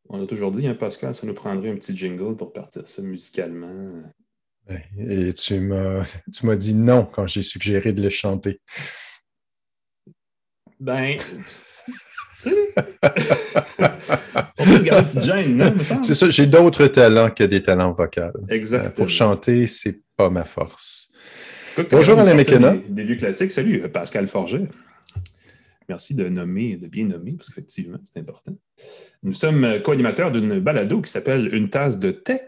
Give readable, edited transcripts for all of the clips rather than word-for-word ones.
On a toujours dit, hein, Pascal, ça nous prendrait un petit jingle pour partir ça musicalement. Ouais, et tu m'as dit non quand j'ai suggéré de le chanter. Ben, tu sais, on peut se garder une petite gêne, non, me C'est semble? ça, j'ai d'autres talents que des talents vocaux. Pour Exactement. chanter, c'est pas ma force. Écoute, tu es capable Bonjour de nous Alain sortir McKenna. des vieux classiques. Salut, Pascal Forget. Merci de nommer, de bien nommer, parce qu'effectivement, c'est important. Nous sommes co-animateurs d'une balado qui s'appelle Une tasse de tech,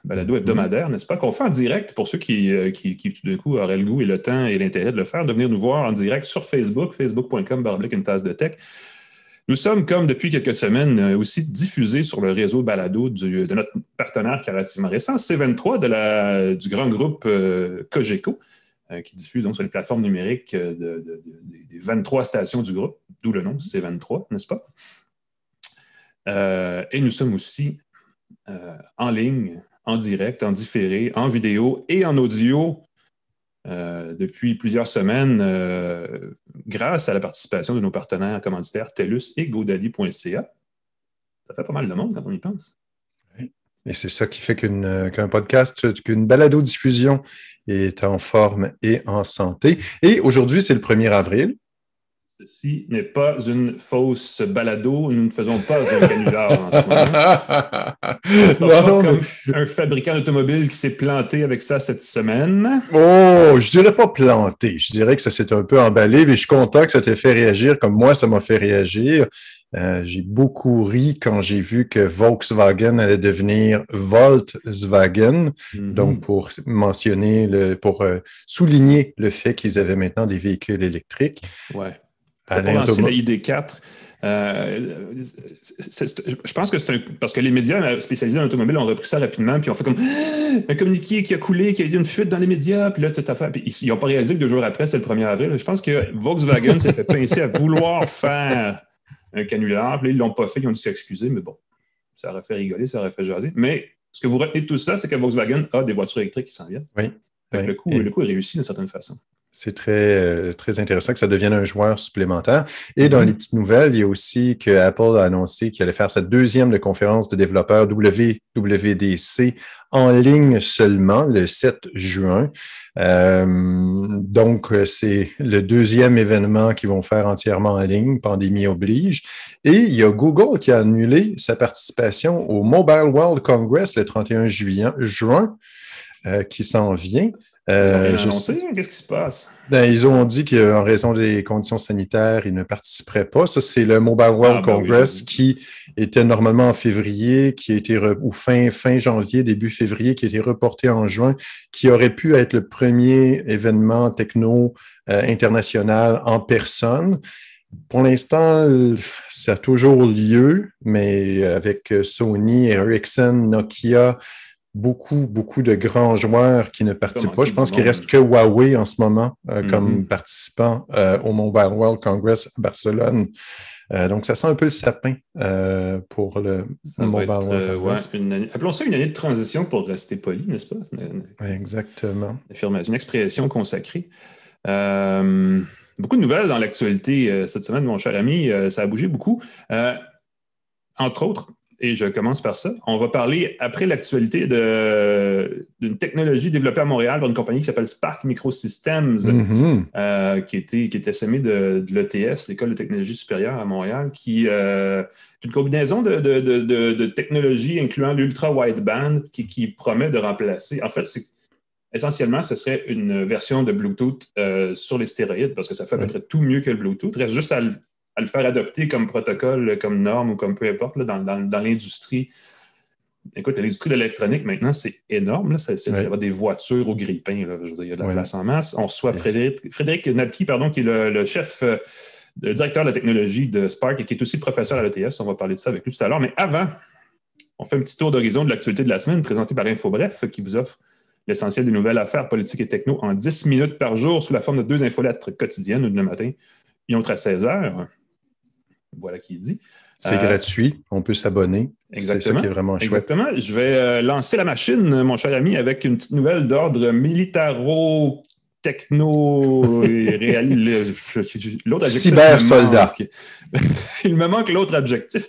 balado Mhm. hebdomadaire, n'est-ce pas, qu'on fait en direct pour ceux qui, tout d'un coup, auraient le goût et le temps et l'intérêt de le faire, de venir nous voir en direct sur Facebook, facebook.com/une tasse de tech. Nous sommes, comme depuis quelques semaines, aussi diffusés sur le réseau balado de notre partenaire qui est relativement récent, C23, du grand groupe Cogeco, qui diffuse donc sur les plateformes numériques des 23 stations du groupe, d'où le nom C23, n'est-ce pas? Et nous sommes aussi en ligne, en direct, en différé, en vidéo et en audio depuis plusieurs semaines grâce à la participation de nos partenaires commanditaires TELUS et GoDaddy.ca. Ça fait pas mal de monde quand on y pense. Et c'est ça qui fait qu'un podcast, qu'une balado-diffusion est en forme et en santé. Et aujourd'hui, c'est le 1er avril. Ceci n'est pas une fausse balado. Nous ne faisons pas un canular en ce moment. On ne fera Non, pas non, mais comme un fabricant d'automobile qui s'est planté avec ça cette semaine. oh, je dirais pas planté. Je dirais que ça s'est un peu emballé, mais je suis content que ça t'ait fait réagir comme moi, ça m'a fait réagir. J'ai beaucoup ri quand j'ai vu que Volkswagen allait devenir Volkswagen. Donc, Mm-hmm. pour mentionner, pour souligner le fait qu'ils avaient maintenant des véhicules électriques. Ouais. C'était pour Alain lancer la Thomas. ID4. Je pense que c'est parce que les médias spécialisés dans l'automobile ont repris ça rapidement, puis ont fait comme un communiqué qui a coulé, qui a eu une fuite dans les médias, puis là, toute affaire. Puis ils n'ont pas réalisé que 2 jours après, c'est le 1er avril. Je pense que Volkswagen s'est fait pincer à vouloir faire un canular, puis là, ils ne l'ont pas fait, ils ont dû s'excuser, mais bon, ça aurait fait rigoler, ça aurait fait jaser. Mais ce que vous retenez de tout ça, c'est que Volkswagen a des voitures électriques qui s'en viennent. Oui, Fait que oui. le coup est réussi d'une certaine façon. C'est très intéressant que ça devienne un joueur supplémentaire. Et dans les Mm-hmm. petites nouvelles, il y a aussi que Apple a annoncé qu'il allait faire sa deuxième de conférence de développeurs WWDC en ligne seulement le 7 juin. Donc, c'est le deuxième événement qu'ils vont faire entièrement en ligne, pandémie oblige. Et il y a Google qui a annulé sa participation au Mobile World Congress le 31 juin qui s'en vient. Ils n'ont rien Je annoncé, hein? Qu'est-ce qui se passe? Ben, ils ont dit qu'en raison des conditions sanitaires, ils ne participeraient pas. Ça, c'est le Mobile Ah, World ben oui, j'ai Congress vu. qui était normalement en février, qui a été ou fin janvier, début février, qui a été reporté en juin, qui aurait pu être le premier événement techno international en personne. Pour l'instant, ça a toujours lieu, mais avec Sony, Ericsson, Nokia, beaucoup de grands joueurs qui ne Il peut participent pas. manquer Je du pense qu'il monde. reste que Huawei en ce moment comme Mhm. participant au Mobile World Congress à Barcelone. Donc, ça sent un peu le sapin pour le Ça va Mobile être World ouais, Congress. une année. Appelons ça une année de transition pour rester poli, n'est-ce pas? Exactement. Une expression consacrée. Euh, Beaucoup de nouvelles dans l'actualité cette semaine, mon cher ami. Ça a bougé beaucoup. Euh, Entre autres, et je commence par ça, on va parler après l'actualité d'une technologie développée à Montréal par une compagnie qui s'appelle Spark Microsystems, Mhm. qui était semée de l'ETS, l'École de technologie supérieure à Montréal, qui est une combinaison de technologies incluant l'ultra-wideband qui promet de remplacer. En fait, essentiellement, ce serait une version de Bluetooth sur les stéroïdes parce que ça fait à peu Oui. près tout mieux que le Bluetooth. Il reste juste à le faire adopter comme protocole, comme norme ou comme peu importe là, dans l'industrie. Écoute, l'industrie de l'électronique, maintenant, c'est énorme. Là. Ça Oui. va des voitures au grille-pain. Là. Je veux dire, il y a de la Oui. place en masse. On reçoit Et- Frédéric Napki, pardon, qui est le chef, le directeur de la technologie de Spark et qui est aussi professeur à l'ETS. On va parler de ça avec lui tout à l'heure. Mais avant, on fait un petit tour d'horizon de l'actualité de la semaine présenté par InfoBref qui vous offre l'essentiel des nouvelles affaires politiques et techno en 10 minutes par jour sous la forme de 2 infolettres quotidiennes, une le matin, une autre à 16 heures. Voilà qui est dit. C'est gratuit. On peut s'abonner. C'est ça qui Exactement. est vraiment chouette. Exactement. Je vais lancer la machine, mon cher ami, avec une petite nouvelle d'ordre militaro techno l'autre adjectif. Cyber-soldat. Il me manque l'autre adjectif.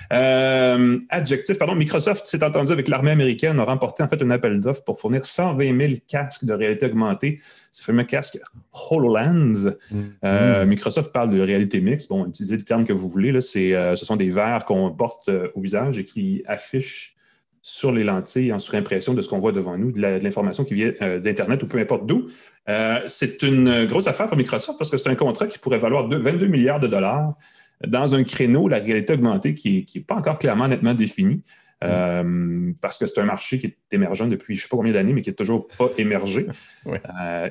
Pardon. Microsoft s'est entendu avec l'armée américaine, a remporté en fait un appel d'offres pour fournir 120 000 casques de réalité augmentée, ces fameux casques HoloLens. Microsoft parle de réalité mixte. Bon, utilisez le terme que vous voulez. Là, ce sont des verres qu'on porte au visage et qui affichent sur les lentilles en surimpression de ce qu'on voit devant nous, de l'information qui vient d'Internet ou peu importe d'où. C'est une grosse affaire pour Microsoft parce que c'est un contrat qui pourrait valoir 22 milliards de dollars dans un créneau, la réalité augmentée, qui n'est pas encore clairement nettement défini, parce que c'est un marché qui est émergent depuis je ne sais pas combien d'années, mais qui n'est toujours pas émergé. Oui.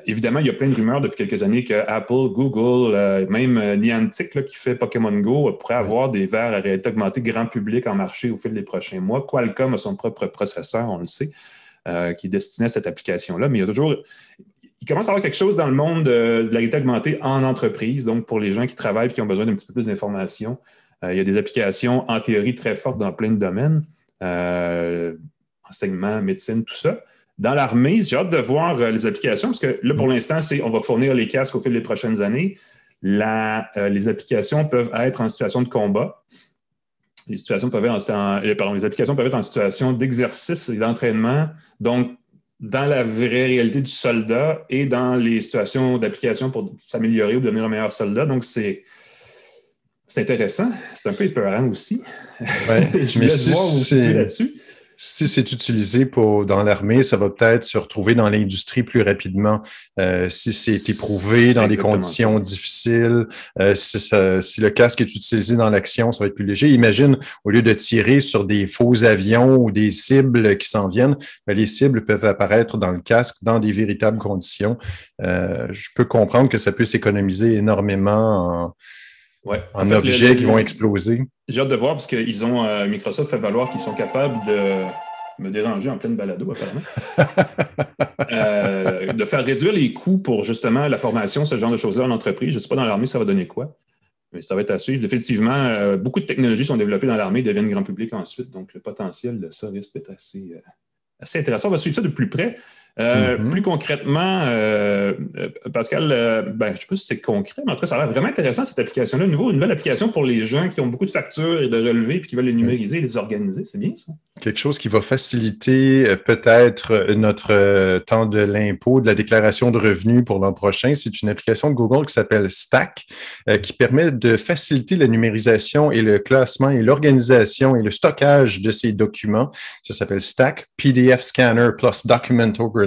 Évidemment, il y a plein de rumeurs depuis quelques années que Apple, Google, même Niantic, là, qui fait Pokémon Go, pourrait avoir des verres à réalité augmentée grand public en marché au fil des prochains mois. Qualcomm a son propre processeur, on le sait, qui est destiné à cette application-là, mais il commence à y avoir quelque chose dans le monde de la réalité augmentée en entreprise, donc pour les gens qui travaillent et qui ont besoin d'un petit peu plus d'informations. Il y a des applications en théorie très fortes dans plein de domaines, enseignement, médecine, tout ça. Dans l'armée, j'ai hâte de voir les applications, parce que là, pour l'instant, on va fournir les casques au fil des prochaines années. Les applications peuvent être en situation de combat. Les applications peuvent être en situation d'exercice et d'entraînement. Donc, dans la vraie réalité du soldat et dans les situations d'application pour s'améliorer ou devenir un meilleur soldat. Donc, c'est intéressant. C'est un peu épeurant aussi. Ouais, je me laisse voir où vous situez là-dessus. Si c'est utilisé dans l'armée, ça va peut-être se retrouver dans l'industrie plus rapidement. Si c'est éprouvé dans des conditions difficiles, si le casque est utilisé dans l'action, ça va être plus léger. Imagine, au lieu de tirer sur des faux avions ou des cibles qui s'en viennent, les cibles peuvent apparaître dans le casque dans des véritables conditions. Je peux comprendre que ça peut s'économiser énormément en fait, objets qui vont exploser. J'ai hâte de voir parce que Microsoft fait valoir qu'ils sont capables de me déranger en pleine balado, apparemment. De faire réduire les coûts pour justement la formation, ce genre de choses-là en entreprise. Je ne sais pas dans l'armée, ça va donner quoi, mais ça va être à suivre. Définitivement, beaucoup de technologies sont développées dans l'armée et deviennent grand public ensuite. Donc, le potentiel de ça risque d'être assez intéressant. On va suivre ça de plus près. Plus concrètement, Pascal, je ne sais pas si c'est concret, mais en tout cas, ça a l'air vraiment intéressant cette application-là. Une nouvelle application pour les gens qui ont beaucoup de factures et de relevés et qui veulent les numériser et les organiser. C'est bien ça? Quelque chose qui va faciliter peut-être notre temps de l'impôt, de la déclaration de revenus pour l'an prochain. C'est une application de Google qui s'appelle Stack, qui permet de faciliter la numérisation et le classement et l'organisation et le stockage de ces documents. Ça s'appelle Stack, PDF Scanner plus Document Organizer,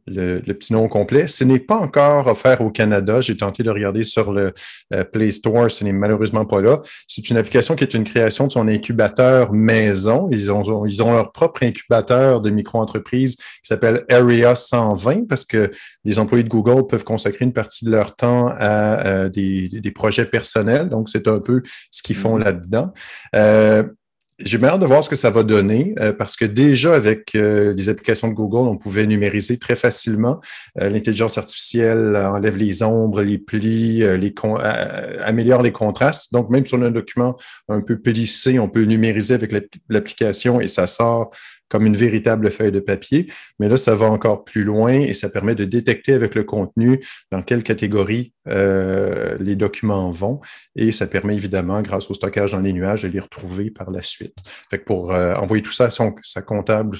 le petit nom complet. Ce n'est pas encore offert au Canada. J'ai tenté de regarder sur le Play Store. Ce n'est malheureusement pas là. C'est une application qui est une création de son incubateur maison. Ils ont leur propre incubateur de micro-entreprise qui s'appelle Area 120 parce que les employés de Google peuvent consacrer une partie de leur temps à des projets personnels. Donc, c'est un peu ce qu'ils font là-dedans. J'ai bien hâte de voir ce que ça va donner parce que déjà avec les applications de Google, on pouvait numériser très facilement. L'intelligence artificielle enlève les ombres, les plis, améliore les contrastes. Donc, même sur un document un peu plissé, on peut le numériser avec l'application et ça sort comme une véritable feuille de papier. Mais là, ça va encore plus loin et ça permet de détecter avec le contenu dans quelle catégorie les documents vont. Et ça permet évidemment, grâce au stockage dans les nuages, de les retrouver par la suite. Fait que pour envoyer tout ça à son comptable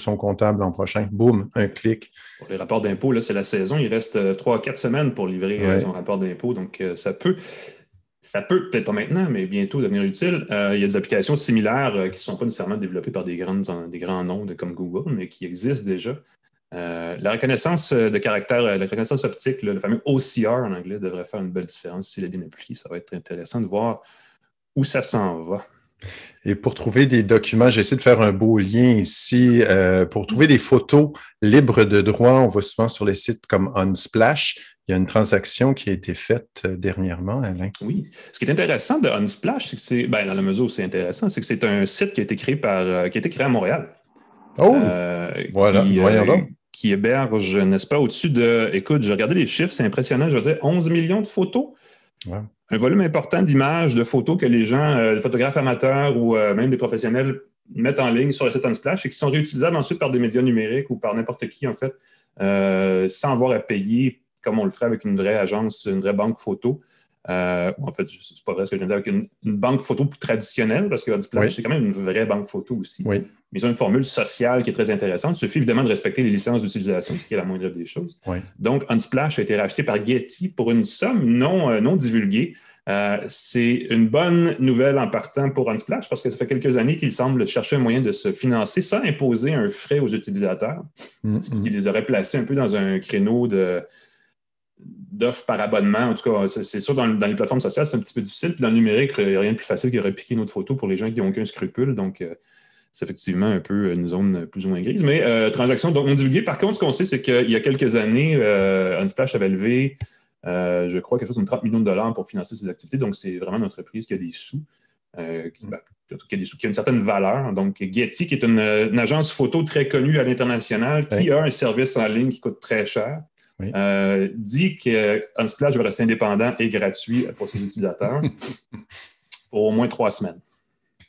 l'an prochain, boum, un clic. Pour les rapports d'impôt, là, c'est la saison. Il reste 3-4 semaines pour livrer son rapport d'impôt. Donc, ça peut, peut-être pas maintenant, mais bientôt devenir utile. Il y a des applications similaires qui ne sont pas nécessairement développées par des grands noms comme Google, mais qui existent déjà. La reconnaissance de caractère, la reconnaissance optique, le fameux OCR en anglais, devrait faire une belle différence s'il est bien appliqué. Ça va être intéressant de voir où ça s'en va. Et pour trouver des documents, j'essaie de faire un beau lien ici. Pour trouver des photos libres de droit, on va souvent sur les sites comme Unsplash. Il y a une transaction qui a été faite dernièrement, Alain. Oui. Ce qui est intéressant de Unsplash, c'est que c'est, dans la mesure où c'est intéressant, c'est que c'est un site qui a été créé à Montréal. Oh! Voilà, voyons donc. Qui héberge, n'est-ce pas, au-dessus de... Écoute, j'ai regardé les chiffres, c'est impressionnant. Je veux dire, 11 millions de photos. Ouais. Un volume important d'images, de photos que les gens, les photographes amateurs ou même des professionnels mettent en ligne sur le site Unsplash et qui sont réutilisables ensuite par des médias numériques ou par n'importe qui, en fait, sans avoir à payer comme on le ferait avec une vraie agence, une vraie banque photo. En fait, c'est pas vrai ce que je viens de dire, avec une banque photo plus traditionnelle, parce que Unsplash, c'est quand même une vraie banque photo aussi. Oui. Mais ils ont une formule sociale qui est très intéressante. Il suffit évidemment de respecter les licences d'utilisation, ce qui est la moindre des choses. Oui. Donc, Unsplash a été racheté par Getty pour une somme non divulguée. C'est une bonne nouvelle en partant pour Unsplash, parce que ça fait quelques années qu'ils semblent chercher un moyen de se financer sans imposer un frais aux utilisateurs, ce qui les aurait placés un peu dans un créneau d'offres par abonnement. En tout cas, c'est sûr, dans les plateformes sociales, c'est un petit peu difficile. Puis dans le numérique, il n'y a rien de plus facile que de repiquer notre photo pour les gens qui n'ont aucun scrupule. Donc, c'est effectivement un peu une zone plus ou moins grise. Mais transactions non divulguées. Par contre, ce qu'on sait, c'est qu'il y a quelques années, Unsplash avait levé, je crois, quelque chose comme 30 millions de dollars pour financer ses activités. Donc, c'est vraiment une entreprise qui a des sous, qui a une certaine valeur. Donc, Getty, qui est une agence photo très connue à l'international, qui a un service en ligne qui coûte très cher, dit que Unsplash va rester indépendant et gratuit pour ses utilisateurs pour au moins 3 semaines.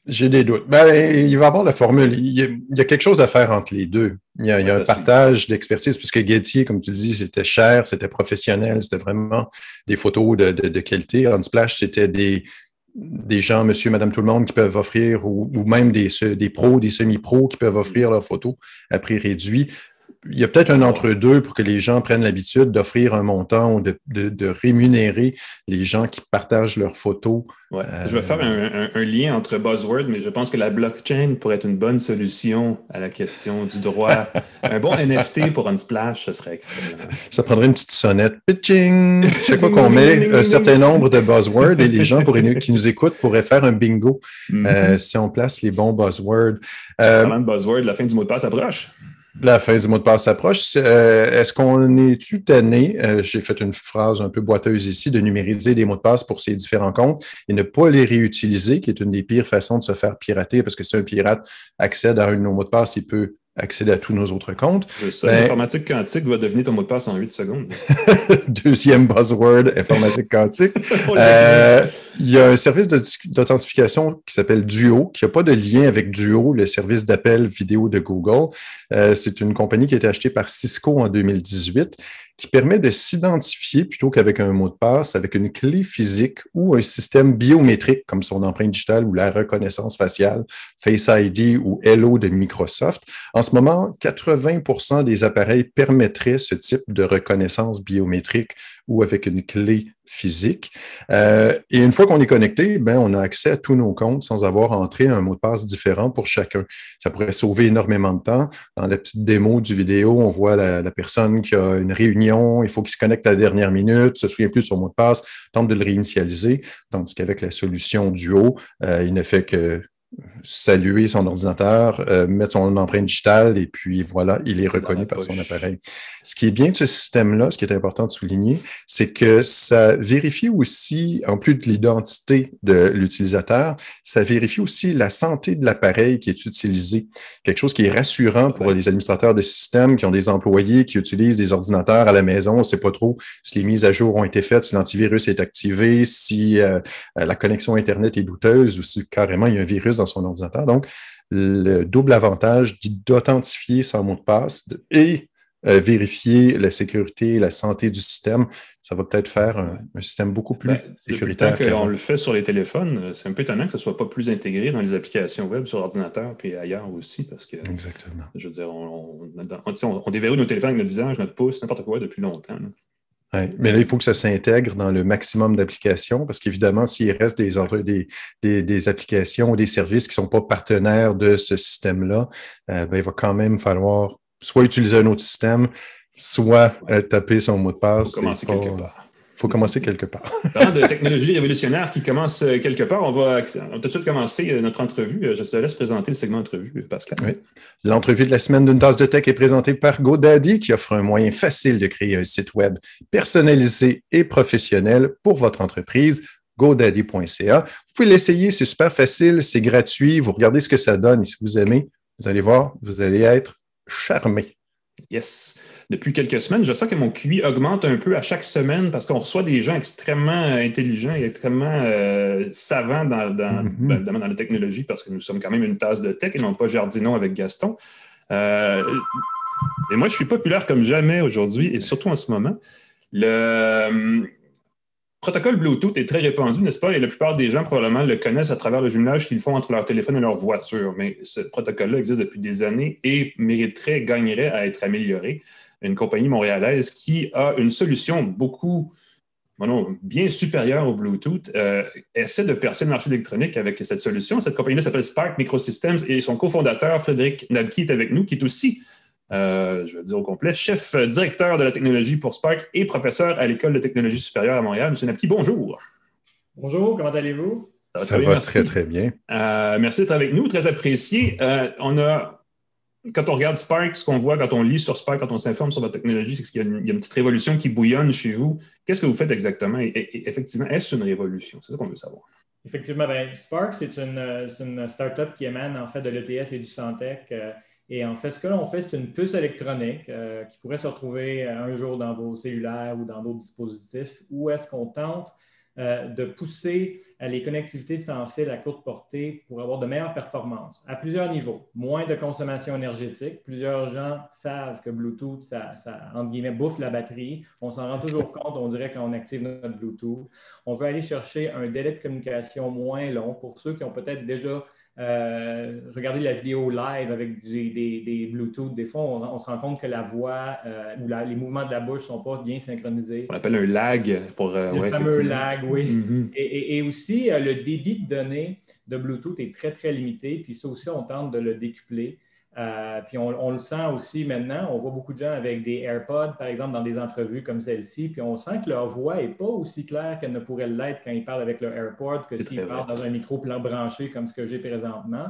J'ai des doutes. Il va y avoir la formule. Il y a quelque chose à faire entre les deux. Il y a un partage d'expertise, puisque Getty, comme tu le dis, c'était cher, c'était professionnel, c'était vraiment des photos de qualité. Unsplash, c'était des gens, monsieur, madame, tout le monde qui peuvent offrir, ou même des pros, des semi-pros qui peuvent offrir leurs photos à prix réduit. Il y a peut-être un entre-deux pour que les gens prennent l'habitude d'offrir un montant ou de rémunérer les gens qui partagent leurs photos. Ouais. Je vais faire un lien entre buzzword, mais je pense que la blockchain pourrait être une bonne solution à la question du droit. Un bon NFT pour Unsplash, ce serait excellent. Ça prendrait une petite sonnette. Pitching! Chaque fois qu'on met un certain nombre de buzzwords, et les gens qui nous écoutent pourraient faire un bingo si on place les bons buzzwords. Parlant de buzzword, la fin du mot de passe approche. La fin du mot de passe approche. Est-ce qu'on est-tu tanné, j'ai fait une phrase un peu boiteuse ici, de numériser des mots de passe pour ces différents comptes et ne pas les réutiliser, qui est une des pires façons de se faire pirater, parce que si un pirate accède à un de nos mots de passe, il peut accéder à tous nos autres comptes. Je sais, l'informatique quantique va devenir ton mot de passe en 8 secondes. Deuxième buzzword, informatique quantique. Il y a un service d'authentification qui s'appelle Duo, qui n'a pas de lien avec Duo, le service d'appel vidéo de Google. C'est une compagnie qui a été achetée par Cisco en 2018, qui permet de s'identifier plutôt qu'avec un mot de passe, avec une clé physique ou un système biométrique comme son empreinte digitale ou la reconnaissance faciale, Face ID ou Hello de Microsoft. En ce moment, 80% des appareils permettraient ce type de reconnaissance biométrique ou avec une clé physique. Et une fois qu'on est connecté, on a accès à tous nos comptes sans avoir entré un mot de passe différent pour chacun. Ça pourrait sauver énormément de temps. Dans la petite démo du vidéo, on voit la personne qui a une réunion, il faut qu'il se connecte à la dernière minute, se souvient plus de son mot de passe, tente de le réinitialiser, tandis qu'avec la solution Duo, il ne fait que saluer son ordinateur, mettre son empreinte digitale et puis voilà, il est reconnu par son appareil. Ce qui est bien de ce système-là, ce qui est important de souligner, c'est que ça vérifie aussi, en plus de l'identité de l'utilisateur, ça vérifie aussi la santé de l'appareil qui est utilisé. Quelque chose qui est rassurant pour les administrateurs de système qui ont des employés qui utilisent des ordinateurs à la maison. On ne sait pas trop si les mises à jour ont été faites, si l'antivirus est activé, si la connexion Internet est douteuse ou si carrément il y a un virus dans son ordinateur. Donc, le double avantage d'authentifier son mot de passe et vérifier la sécurité et la santé du système, ça va peut-être faire un système beaucoup plus sécuritaire. Depuis le temps qu'on le fait sur les téléphones, c'est un peu étonnant que ce ne soit pas plus intégré dans les applications web sur ordinateur puis ailleurs aussi, parce que, exactement. Je veux dire, on déverrouille nos téléphones avec notre visage, notre pouce, n'importe quoi depuis longtemps. Là. Ouais, mais là, il faut que ça s'intègre dans le maximum d'applications parce qu'évidemment, s'il reste des applications ou des services qui ne sont pas partenaires de ce système-là, il va quand même falloir soit utiliser un autre système, soit taper son mot de passe. Il faut commencer quelque part. Parlant de technologie révolutionnaire qui commence quelque part, on va tout de suite commencer notre entrevue. Je te laisse présenter le segment entrevue, Pascal. Oui. L'entrevue de la semaine d'une tasse de tech est présentée par GoDaddy, qui offre un moyen facile de créer un site web personnalisé et professionnel pour votre entreprise. GoDaddy.ca. Vous pouvez l'essayer, c'est super facile, c'est gratuit. Vous regardez ce que ça donne et si vous aimez, vous allez voir, vous allez être charmé. Yes. Depuis quelques semaines, je sens que mon QI augmente un peu à chaque semaine parce qu'on reçoit des gens extrêmement intelligents et extrêmement savants dans la technologie parce que nous sommes quand même une tasse de tech et non pas Jardinon avec Gaston. Et moi, je suis populaire comme jamais aujourd'hui et surtout en ce moment. Le protocole Bluetooth est très répandu, n'est-ce pas? Et la plupart des gens probablement le connaissent à travers le jumelage qu'ils font entre leur téléphone et leur voiture. Mais ce protocole-là existe depuis des années et mériterait, gagnerait à être amélioré. Une compagnie montréalaise qui a une solution bien supérieure au Bluetooth, essaie de percer le marché électronique avec cette solution. Cette compagnie-là s'appelle Spark Microsystems et son cofondateur, Frédéric Nabki, est avec nous, qui est aussi je vais dire au complet, chef directeur de la technologie pour Spark et professeur à l'École de technologie supérieure à Montréal. Monsieur Napki, bonjour. Bonjour, comment allez-vous? Ça va très, très bien. Merci d'être avec nous, très apprécié. Quand on regarde Spark, ce qu'on voit quand on lit sur Spark, quand on s'informe sur la technologie, c'est qu'il y a une petite révolution qui bouillonne chez vous. Qu'est-ce que vous faites exactement? Et effectivement, est-ce une révolution? C'est ça qu'on veut savoir. Effectivement, Spark, c'est une start-up qui émane en fait de l'ETS et du Santec. Et en fait, ce que l'on fait, c'est une puce électronique qui pourrait se retrouver un jour dans vos cellulaires ou dans d'autres dispositifs, où est-ce qu'on tente de pousser les connectivités sans fil à courte portée pour avoir de meilleures performances à plusieurs niveaux. Moins de consommation énergétique. Plusieurs gens savent que Bluetooth, ça entre guillemets, bouffe la batterie. On s'en rend toujours compte, on dirait quand on active notre Bluetooth. On veut aller chercher un délai de communication moins long pour ceux qui ont peut-être déjà regardé la vidéo live avec des Bluetooth. Des fois, on se rend compte que la voix ou les mouvements de la bouche ne sont pas bien synchronisés. On appelle un lag pour... le fameux lag, oui. Mm-hmm. Et aussi, le débit de données de Bluetooth est très, très limité. Puis ça aussi, on tente de le décupler. Puis on le sent aussi maintenant. On voit beaucoup de gens avec des AirPods, par exemple, dans des entrevues comme celle-ci. Puis on sent que leur voix n'est pas aussi claire qu'elle ne pourrait l'être quand ils parlent avec leur AirPod que s'ils parlent dans un micro branché comme ce que j'ai présentement.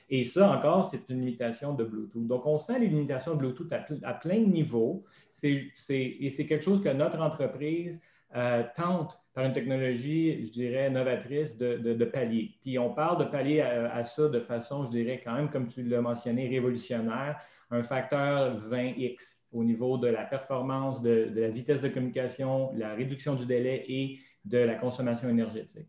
Et ça, encore, c'est une limitation de Bluetooth. Donc, on sent les limitations de Bluetooth à plein de niveaux. Et c'est quelque chose que notre entreprise tente, par une technologie, je dirais, novatrice, de pallier. Puis on parle de pallier à ça de façon, je dirais, quand même, comme tu l'as mentionné, révolutionnaire, un facteur 20x au niveau de la performance, de la vitesse de communication, la réduction du délai et de la consommation énergétique.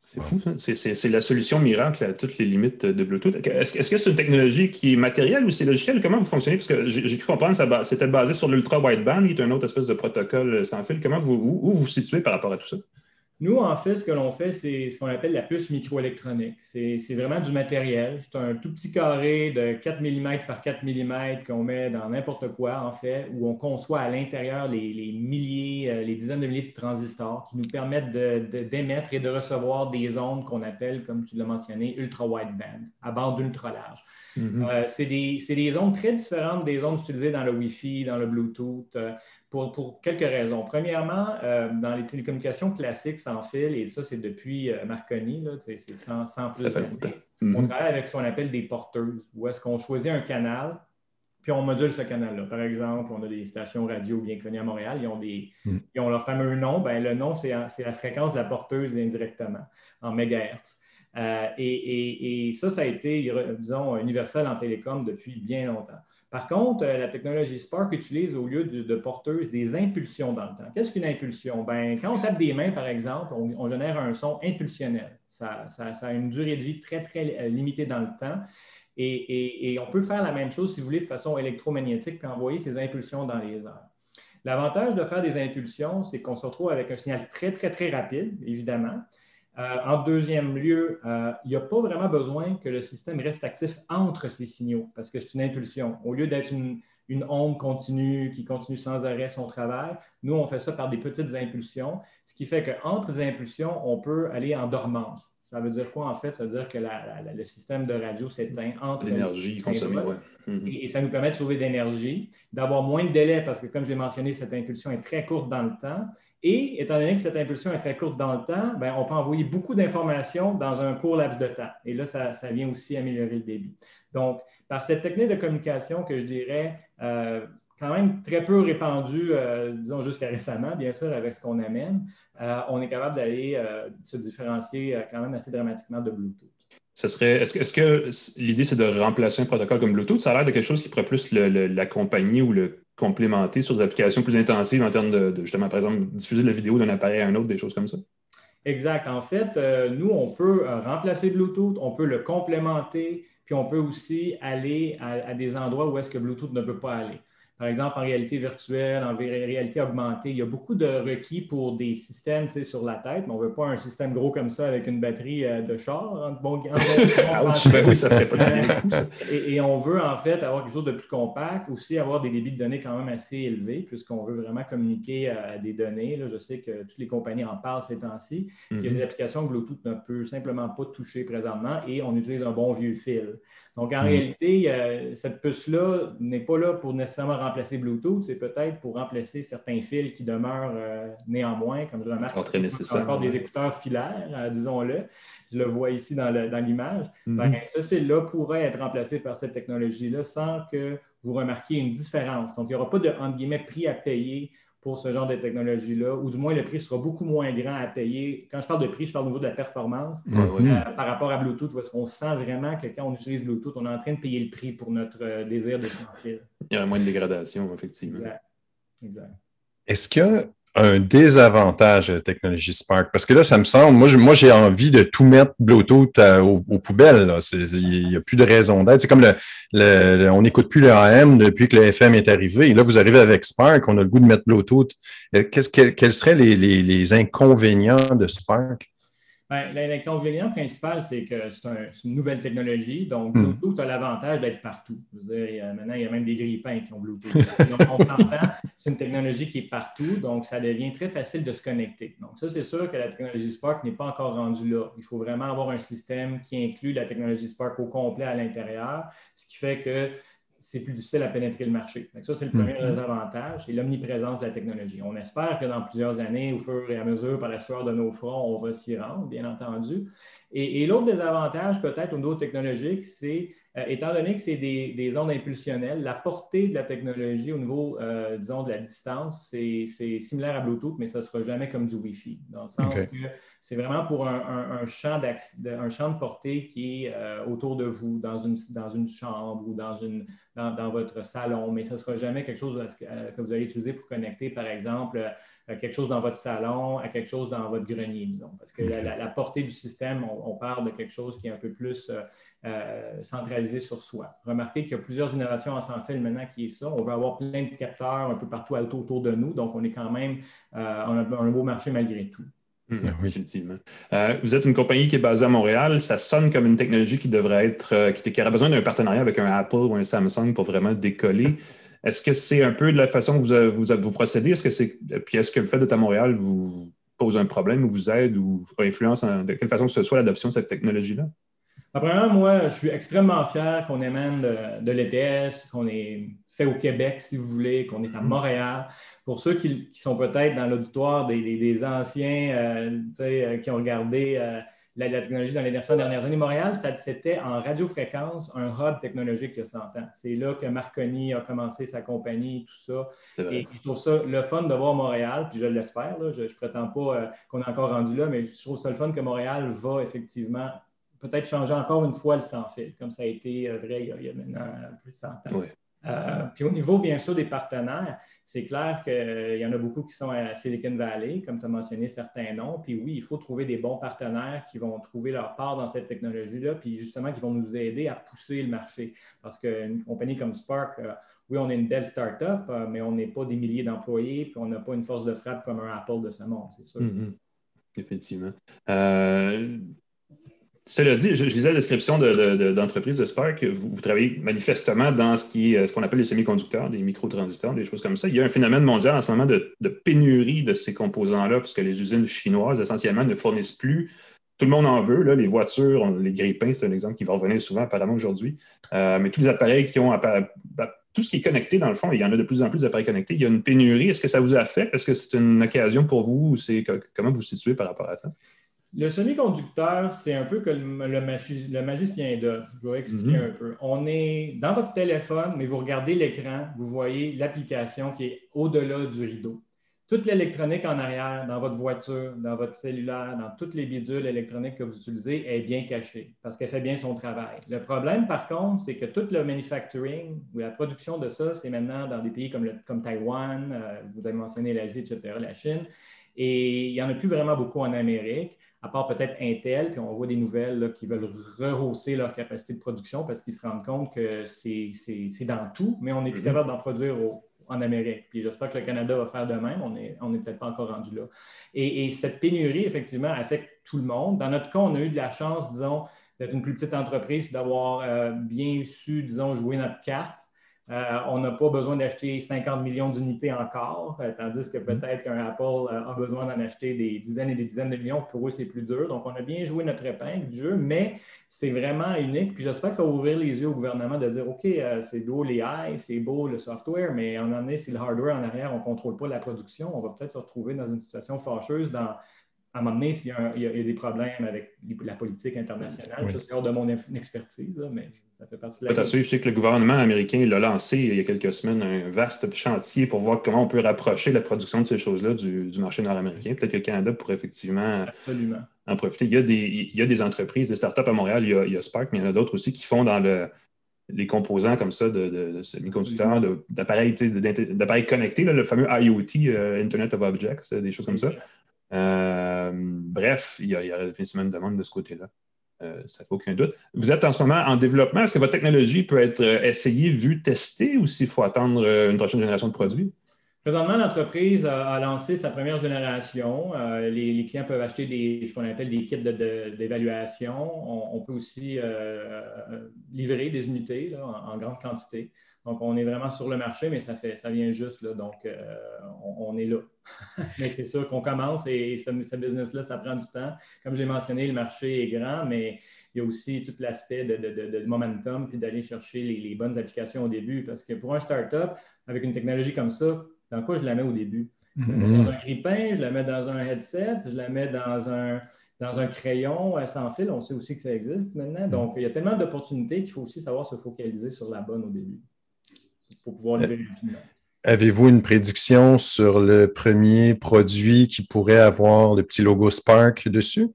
C'est fou, ça. C'est la solution miracle à toutes les limites de Bluetooth. Est-ce que c'est une technologie qui est matérielle ou c'est logiciel? Comment vous fonctionnez? Parce que j'ai cru comprendre que c'était basé sur l'ultra-wideband, qui est un autre espèce de protocole sans fil. Où vous vous situez par rapport à tout ça? Nous, en fait, ce que l'on fait, c'est ce qu'on appelle la puce microélectronique. C'est vraiment du matériel. C'est un tout petit carré de 4 mm par 4 mm qu'on met dans n'importe quoi, en fait, où on conçoit à l'intérieur les milliers, les dizaines de milliers de transistors qui nous permettent d'émettre et de recevoir des ondes qu'on appelle, comme tu l'as mentionné, ultra-wideband, à bande ultra large. Mm-hmm. C'est des ondes très différentes des ondes utilisées dans le Wi-Fi, dans le Bluetooth, pour quelques raisons. Premièrement, dans les télécommunications classiques sans fil, et ça, c'est depuis Marconi, c'est 100 plus d'années, on travaille avec ce qu'on appelle des porteuses, où est-ce qu'on choisit un canal, puis on module ce canal-là. Par exemple, on a des stations radio bien connues à Montréal, ils ont leur fameux nom. Bien, le nom, c'est la fréquence de la porteuse indirectement, en mégahertz. Et ça a été, disons, universel en télécom depuis bien longtemps. Par contre, la technologie Spark utilise au lieu de porteuse des impulsions dans le temps. Qu'est-ce qu'une impulsion? Bien, quand on tape des mains, par exemple, on génère un son impulsionnel. Ça a une durée de vie très, très limitée dans le temps. Et on peut faire la même chose, si vous voulez, de façon électromagnétique, puis envoyer ces impulsions dans les airs. L'avantage de faire des impulsions, c'est qu'on se retrouve avec un signal très, très, très rapide, évidemment. En deuxième lieu, il n'y a pas vraiment besoin que le système reste actif entre ces signaux parce que c'est une impulsion. Au lieu d'être une onde continue qui continue sans arrêt son travail, nous, on fait ça par des petites impulsions, ce qui fait qu'entre les impulsions, on peut aller en dormance. Ça veut dire quoi, en fait? Ça veut dire que le système de radio s'éteint entre l'énergie consommée, ouais. Et ça nous permet de sauver de l'énergie, d'avoir moins de délai parce que, comme je l'ai mentionné, cette impulsion est très courte dans le temps. Et étant donné que cette impulsion est très courte dans le temps, bien, on peut envoyer beaucoup d'informations dans un court laps de temps. Et là, ça vient aussi améliorer le débit. Donc, par cette technique de communication que je dirais quand même très peu répandue, disons jusqu'à récemment, bien sûr, avec ce qu'on amène, on est capable d'aller se différencier quand même assez dramatiquement de Bluetooth. Est-ce que l'idée, c'est de remplacer un protocole comme Bluetooth? Ça a l'air de quelque chose qui pourrait plus l'accompagner ou le complémenter sur des applications plus intensives en termes de justement, par exemple, diffuser de la vidéo d'un appareil à un autre, des choses comme ça? Exact. En fait, nous, on peut remplacer Bluetooth, on peut le complémenter, puis on peut aussi aller à des endroits où est-ce que Bluetooth ne peut pas aller. par exemple en réalité virtuelle, en réalité augmentée. Il y a beaucoup de requis pour des systèmes sur la tête, mais on ne veut pas un système gros comme ça avec une batterie de char. Ouch, ben oui, ça ferait pas tirer les coups, ça. Et on veut en fait avoir quelque chose de plus compact, aussi avoir des débits de données quand même assez élevés, puisqu'on veut vraiment communiquer à des données. Là, je sais que toutes les compagnies en parlent ces temps-ci. Il y a des applications que Bluetooth ne peut simplement pas toucher présentement et on utilise un bon vieux fil. Donc, en réalité, cette puce-là n'est pas là pour nécessairement remplacer Bluetooth, c'est peut-être pour remplacer certains fils qui demeurent néanmoins, comme je le remarque, encore des écouteurs filaires, disons-le. Je le vois ici dans l'image. Ce fil-là pourrait être remplacé par cette technologie-là sans que vous remarquiez une différence. Donc, il n'y aura pas de, entre guillemets, prix à payer pour ce genre de technologie-là, ou du moins le prix sera beaucoup moins grand à payer. Quand je parle de prix, je parle au niveau de la performance par rapport à Bluetooth, parce qu'on sent vraiment que quand on utilise Bluetooth, on est en train de payer le prix pour notre désir de sans fil. Il y a moins de dégradation, effectivement. Exact. Est-ce qu'il y a un désavantage à la technologie Spark? Parce que là, ça me semble, moi j'ai envie de tout mettre Bluetooth aux poubelles. Il n'y a plus de raison d'être. C'est comme on n'écoute plus le AM depuis que le FM est arrivé. Et là, vous arrivez avec Spark, on a le goût de mettre Bluetooth. Quels seraient les inconvénients de Spark? L'inconvénient principal, c'est que c'est une nouvelle technologie. Donc, Bluetooth a l'avantage d'être partout. Je veux dire, maintenant, il y a même des grille-pains qui ont Bluetooth. Donc, on s'entend, c'est une technologie qui est partout. Donc, ça devient très facile de se connecter. Donc, ça, c'est sûr que la technologie Spark n'est pas encore rendue là. Il faut vraiment avoir un système qui inclut la technologie Spark au complet à l'intérieur, ce qui fait que c'est plus difficile à pénétrer le marché. Donc ça, c'est le premier désavantage, et l'omniprésence de la technologie. On espère que dans plusieurs années, au fur et à mesure, par la sueur de nos fronts, on va s'y rendre, bien entendu. Et l'autre désavantage, peut-être au niveau technologique, c'est, étant donné que c'est des ondes impulsionnelles, la portée de la technologie au niveau, disons, de la distance, c'est similaire à Bluetooth, mais ça ne sera jamais comme du Wi-Fi. Dans le sens que c'est vraiment pour un champ de portée qui est autour de vous, dans une chambre ou dans votre salon, mais ce ne sera jamais quelque chose que vous allez utiliser pour connecter, par exemple, quelque chose dans votre salon à quelque chose dans votre grenier, disons. Parce que la portée du système, on parle de quelque chose qui est un peu plus centralisé sur soi. Remarquez qu'il y a plusieurs innovations en sans fil maintenant qui est ça. On veut avoir plein de capteurs un peu partout autour de nous, donc on est quand même on a un beau marché malgré tout. Oui, effectivement. Vous êtes une compagnie qui est basée à Montréal. Ça sonne comme une technologie qui devrait être, qui aurait besoin d'un partenariat avec un Apple ou un Samsung pour vraiment décoller. Est-ce que c'est un peu de la façon que vous procédez? Est-ce que le fait d'être à Montréal vous pose un problème ou vous aide ou influence de quelle façon que ce soit l'adoption de cette technologie-là? Premièrement, moi, je suis extrêmement fier qu'on émane de l'ETS, qu'on est fait au Québec, si vous voulez, qu'on est à Montréal. Pour ceux qui sont peut-être dans l'auditoire des anciens qui ont regardé la technologie dans les dernières années, Montréal, c'était en radiofréquence un hub technologique il y a 100 ans. C'est là que Marconi a commencé sa compagnie, tout ça. Et je trouve ça le fun de voir Montréal, puis je l'espère, je ne prétends pas qu'on est encore rendu là, mais je trouve ça le fun que Montréal va effectivement peut-être changer encore une fois le sans-fil, comme ça a été vrai il y a maintenant plus de 100 ans. Oui. Puis au niveau, bien sûr, des partenaires, c'est clair qu'il y en a beaucoup qui sont à Silicon Valley, comme tu as mentionné certains noms. Puis oui, il faut trouver des bons partenaires qui vont trouver leur part dans cette technologie-là, puis justement qui vont nous aider à pousser le marché. Parce qu'une compagnie comme Spark, oui, on est une belle start-up, mais on n'est pas des milliers d'employés, puis on n'a pas une force de frappe comme un Apple de ce monde, c'est sûr. Effectivement. Cela dit, je lisais la description d'entreprise de Spark. Vous travaillez manifestement dans ce qu'on appelle les semi-conducteurs, des microtransistors, des choses comme ça. Il y a un phénomène mondial en ce moment de pénurie de ces composants-là, puisque les usines chinoises, essentiellement, ne fournissent plus. Tout le monde en veut. Là, les voitures, les grille-pains, c'est un exemple qui va revenir souvent apparemment aujourd'hui. Mais tous les appareils qui ont... tout ce qui est connecté, dans le fond, il y en a de plus en plus d'appareils connectés. Il y a une pénurie. Est-ce que ça vous affecte? Est-ce que c'est une occasion pour vous? Comment vous vous situez par rapport à ça? Le semi-conducteur, c'est un peu comme le magicien d'Oz. Je vais expliquer un peu. On est dans votre téléphone, mais vous regardez l'écran, vous voyez l'application qui est au-delà du rideau. Toute l'électronique en arrière, dans votre voiture, dans votre cellulaire, dans toutes les bidules électroniques que vous utilisez, est bien cachée parce qu'elle fait bien son travail. Le problème, par contre, c'est que tout le manufacturing ou la production de ça, c'est maintenant dans des pays comme Taïwan, vous avez mentionné l'Asie, etc., la Chine, et il n'y en a plus vraiment beaucoup en Amérique. à part peut-être Intel, puis on voit des nouvelles là, qui veulent rehausser leur capacité de production parce qu'ils se rendent compte que c'est dans tout, mais on n'est plus capable d'en produire en Amérique. Puis j'espère que le Canada va faire de même. On n'est peut-être pas encore rendu là. Et cette pénurie, effectivement, affecte tout le monde. Dans notre cas, on a eu de la chance, disons, d'être une plus petite entreprise et d'avoir bien su, disons, jouer notre carte. On n'a pas besoin d'acheter 50 millions d'unités encore, tandis que peut-être qu'un Apple a besoin d'en acheter des dizaines et des dizaines de millions. Pour eux, c'est plus dur. Donc, on a bien joué notre épingle du jeu, mais c'est vraiment unique. Puis j'espère que ça va ouvrir les yeux au gouvernement de dire, OK, c'est beau les AI, c'est beau le software, mais à un moment donné, si le hardware en arrière, on ne contrôle pas la production, on va peut-être se retrouver dans une situation fâcheuse à un moment donné, s'il y a des problèmes avec la politique internationale, ça c'est hors de mon expertise, là, mais ça fait partie de la Je sais que le gouvernement américain l'a lancé il y a quelques semaines un vaste chantier pour voir comment on peut rapprocher la production de ces choses-là du marché nord-américain. Peut-être que le Canada pourrait effectivement en profiter. Il y a des entreprises, des startups à Montréal, il y a Spark, mais il y en a d'autres aussi qui font dans les composants comme ça de semi-conducteurs, d'appareils connectés, là, le fameux IoT, Internet of Objects, des choses comme ça. Bref, il y a définitivement une demande de ce côté-là. Ça ne fait aucun doute. Vous êtes en ce moment en développement. Est-ce que votre technologie peut être essayée, vue, testée ou s'il faut attendre une prochaine génération de produits? Présentement, l'entreprise a lancé sa première génération. Les clients peuvent acheter ce qu'on appelle des kits d'évaluation. On peut aussi livrer des unités là, en grande quantité. Donc, on est vraiment sur le marché, mais ça vient juste. Là, donc, on est là. Mais c'est sûr qu'on commence et ce business-là, ça prend du temps. Comme je l'ai mentionné, le marché est grand, mais il y a aussi tout l'aspect de momentum puis d'aller chercher les bonnes applications au début. Parce que pour un startup, avec une technologie comme ça, dans quoi je la mets au début? Je la mets dans un grille-pain, je la mets dans un headset, je la mets dans un crayon sans fil. On sait aussi que ça existe maintenant. Donc, il y a tellement d'opportunités qu'il faut aussi savoir se focaliser sur la bonne au début pour pouvoir lever rapidement. Avez-vous une prédiction sur le premier produit qui pourrait avoir le petit logo Spark dessus?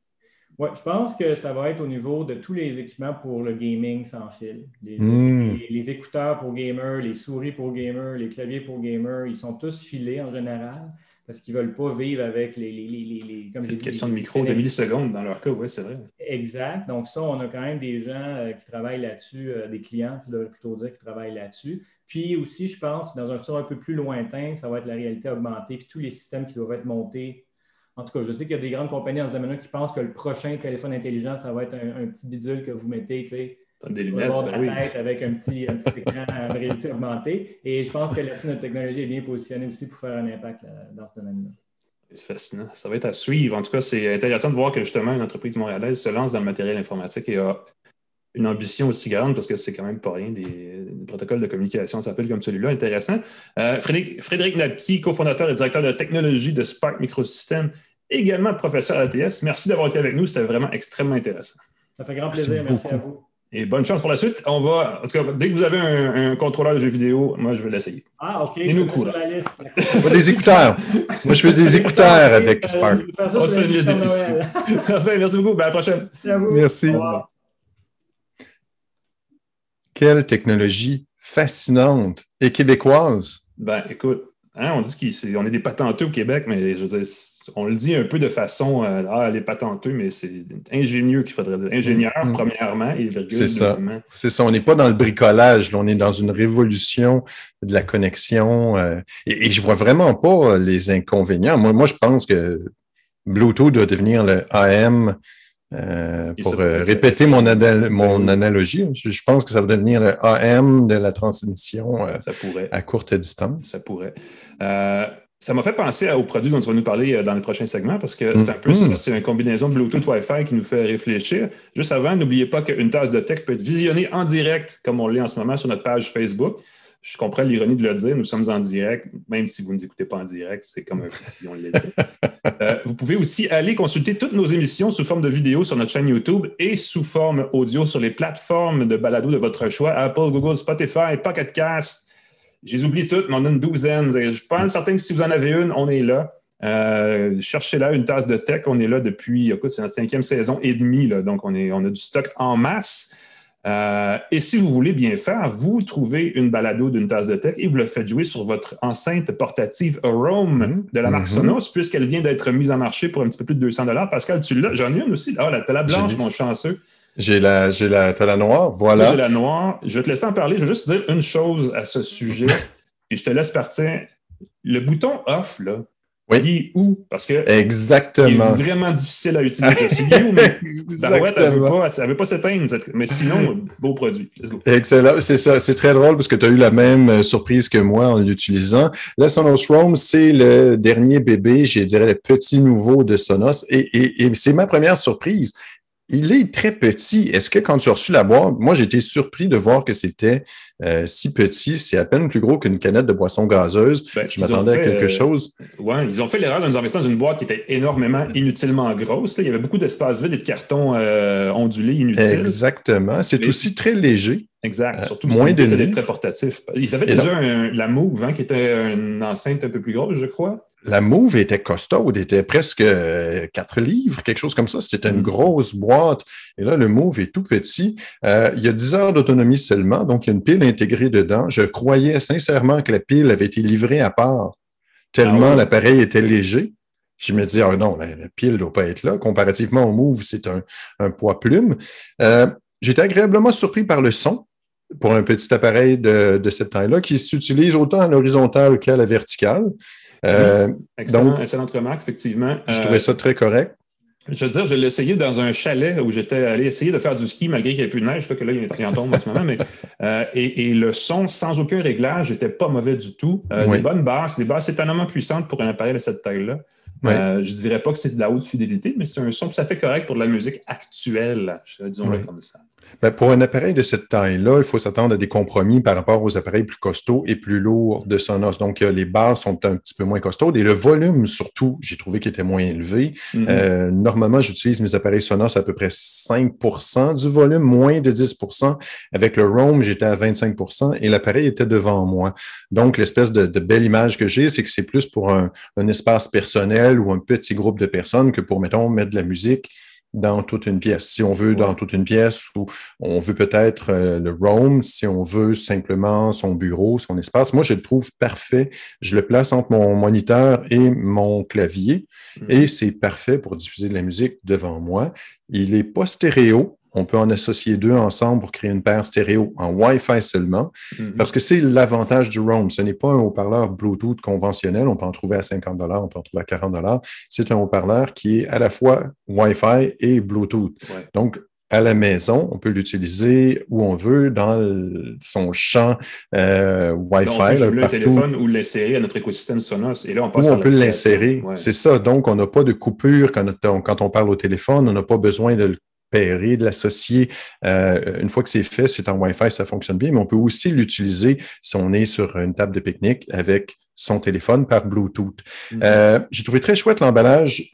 Oui, je pense que ça va être au niveau de tous les équipements pour le gaming sans fil. Les écouteurs pour gamers, les souris pour gamers, les claviers pour gamers, ils sont tous filés en général parce qu'ils ne veulent pas vivre avec comme c'est une question de micro, de millisecondes dans leur cas, oui, c'est vrai. Exact. Donc ça, on a quand même des gens qui travaillent là-dessus, des clients, je devrais plutôt dire, qui travaillent là-dessus. Puis aussi, je pense, dans un futur un peu plus lointain, ça va être la réalité augmentée, puis tous les systèmes qui doivent être montés. En tout cas, je sais qu'il y a des grandes compagnies dans ce domaine-là qui pensent que le prochain téléphone intelligent, ça va être un petit bidule que vous mettez, tu sais, au bord de la tête avec un petit écran de réalité augmentée. Et je pense que là-dessus, notre technologie est bien positionnée aussi pour faire un impact dans ce domaine-là. C'est fascinant. Ça va être à suivre. En tout cas, c'est intéressant de voir que justement une entreprise montréalaise se lance dans le matériel informatique et a une ambition aussi grande parce que c'est quand même pas rien des protocoles de communication sans fil comme celui-là. Intéressant. Frédéric Nabki, cofondateur et directeur de technologie de Spark Microsystems, également professeur à l'ATS. Merci d'avoir été avec nous. C'était vraiment extrêmement intéressant. Ça fait grand plaisir. Merci à vous. Et bonne chance pour la suite. En tout cas, dès que vous avez un contrôleur de jeux vidéo, moi, je vais l'essayer. Ah, OK. Et nous courons. Des écouteurs. Moi, je fais des écouteurs avec Spark. On se fait une liste d'épicerie. Merci beaucoup. À la prochaine. Merci. Quelle technologie fascinante et québécoise. Écoute, on dit qu'on est des patenteux au Québec, mais je veux dire, on le dit un peu de façon les patenteux, mais c'est ingénieux qu'il faudrait dire. Ingénieur, premièrement, et virgule, deuxièmement. C'est ça. On n'est pas dans le bricolage, là, on est dans une révolution de la connexion. Et je vois vraiment pas les inconvénients. Moi, je pense que Bluetooth doit devenir le AM. Pour répéter mon analogie, je pense que ça va devenir le AM de la transmission à courte distance. Ça pourrait. Ça m'a fait penser aux produits dont tu vas nous parler dans les prochains segments parce que c'est un peu ça, c'est une combinaison Bluetooth Wi-Fi qui nous fait réfléchir. Juste avant, n'oubliez pas qu'une tasse de tech peut être visionnée en direct, comme on l'est en ce moment sur notre page Facebook. Je comprends l'ironie de le dire, nous sommes en direct, même si vous ne nous écoutez pas en direct, c'est comme un peu si on l'était. Vous pouvez aussi aller consulter toutes nos émissions sous forme de vidéo sur notre chaîne YouTube et sous forme audio sur les plateformes de balado de votre choix, Apple, Google, Spotify, Pocket Cast. Je les oublie toutes, mais on a une douzaine. Je suis pas mal certain que si vous en avez une, on est là. Cherchez-la, une tasse de tech. On est là depuis, écoute, c'est notre 5e saison et demie, là, donc on a du stock en masse. Et si vous voulez bien faire, vous trouvez une balado d'une tasse de tech et vous le faites jouer sur votre enceinte portative Roam de la marque Sonos, puisqu'elle vient d'être mise en marché pour un petit peu plus de 200 $. Pascal, tu l'as? J'en ai une aussi. Ah, t'as la blanche, mon chanceux. T'as la noire, voilà. Moi, j'ai la noire. Je vais te laisser en parler. Je vais juste dire une chose à ce sujet, puis je te laisse partir. Le bouton off, là, il est où? Parce que exactement. Il est vraiment difficile à utiliser. Il est où, mais la rouette, elle ne veut pas s'éteindre. Mais sinon, beau produit. Let's go. Excellent. C'est ça. C'est très drôle parce que tu as eu la même surprise que moi en l'utilisant. La Sonos Roam, c'est le dernier bébé, je dirais le petit nouveau de Sonos. Et c'est ma première surprise. Il est très petit. Est-ce que quand tu as reçu la boîte, moi, j'ai été surpris de voir que c'était si petit. C'est à peine plus gros qu'une canette de boisson gazeuse. Je m'attendais à quelque chose. Oui, ils ont fait l'erreur de nous investir dans une boîte qui était énormément, inutilement grosse. Là. Il y avait beaucoup d'espace vide et de cartons ondulés inutiles. Exactement. C'est aussi très léger. Exact. Surtout moins de c'était très portatif. Ils avaient déjà la Move, qui était une enceinte un peu plus grosse, je crois. La Move était costaude, était presque 4 livres, quelque chose comme ça. C'était une grosse boîte. Et là, le Move est tout petit. Il y a 10 heures d'autonomie seulement, donc il y a une pile intégrée dedans. Je croyais sincèrement que la pile avait été livrée à part, tellement l'appareil était léger. Je me dis, non, la pile ne doit pas être là. Comparativement au Move, c'est un poids plume. J'étais agréablement surpris par le son pour un petit appareil de cette taille-là qui s'utilise autant à l'horizontale qu'à la verticale. Excellente remarque, effectivement. Je trouvais ça très correct. Je veux dire, je l'ai essayé dans un chalet où j'étais allé essayer de faire du ski malgré qu'il n'y avait plus de neige, que là, il y a rien tombe en ce moment. Mais, et le son, sans aucun réglage, n'était pas mauvais du tout. Des bonnes basses, des basses étonnamment puissantes pour un appareil de cette taille-là. Je ne dirais pas que c'est de la haute fidélité, mais c'est un son tout à fait correct pour de la musique actuelle, disons-le comme ça. Pour un appareil de cette taille-là, il faut s'attendre à des compromis par rapport aux appareils plus costauds et plus lourds de Sonos. Donc, les basses sont un petit peu moins costaudes et le volume, surtout, j'ai trouvé qu'il était moins élevé. Normalement, j'utilise mes appareils Sonos à peu près 5% du volume, moins de 10%. Avec le Roam, j'étais à 25% et l'appareil était devant moi. Donc, l'espèce de belle image que j'ai, c'est que c'est plus pour un espace personnel ou un petit groupe de personnes que pour, mettons, mettre de la musique dans toute une pièce. Si on veut dans toute une pièce, ou on veut peut-être le Roam, si on veut simplement son bureau, son espace. Moi, je le trouve parfait. Je le place entre mon moniteur et mon clavier et c'est parfait pour diffuser de la musique devant moi. Il n'est pas stéréo. On peut en associer deux ensemble pour créer une paire stéréo en Wi-Fi seulement, parce que c'est l'avantage du Roam. Ce n'est pas un haut-parleur Bluetooth conventionnel. On peut en trouver à 50 $, on peut en trouver à 40 $. C'est un haut-parleur qui est à la fois Wi-Fi et Bluetooth. Donc, à la maison, on peut l'utiliser où on veut, dans son champ Wi-Fi. On peut jouer le téléphone ou l'insérer à notre écosystème Sonos. Et là, on passe on peut l'insérer. C'est ça. Donc, on n'a pas de coupure quand on parle au téléphone. On n'a pas besoin de le pairer, de l'associer. Une fois que c'est fait, c'est en Wi-Fi, ça fonctionne bien, mais on peut aussi l'utiliser si on est sur une table de pique-nique avec son téléphone par Bluetooth. J'ai trouvé très chouette l'emballage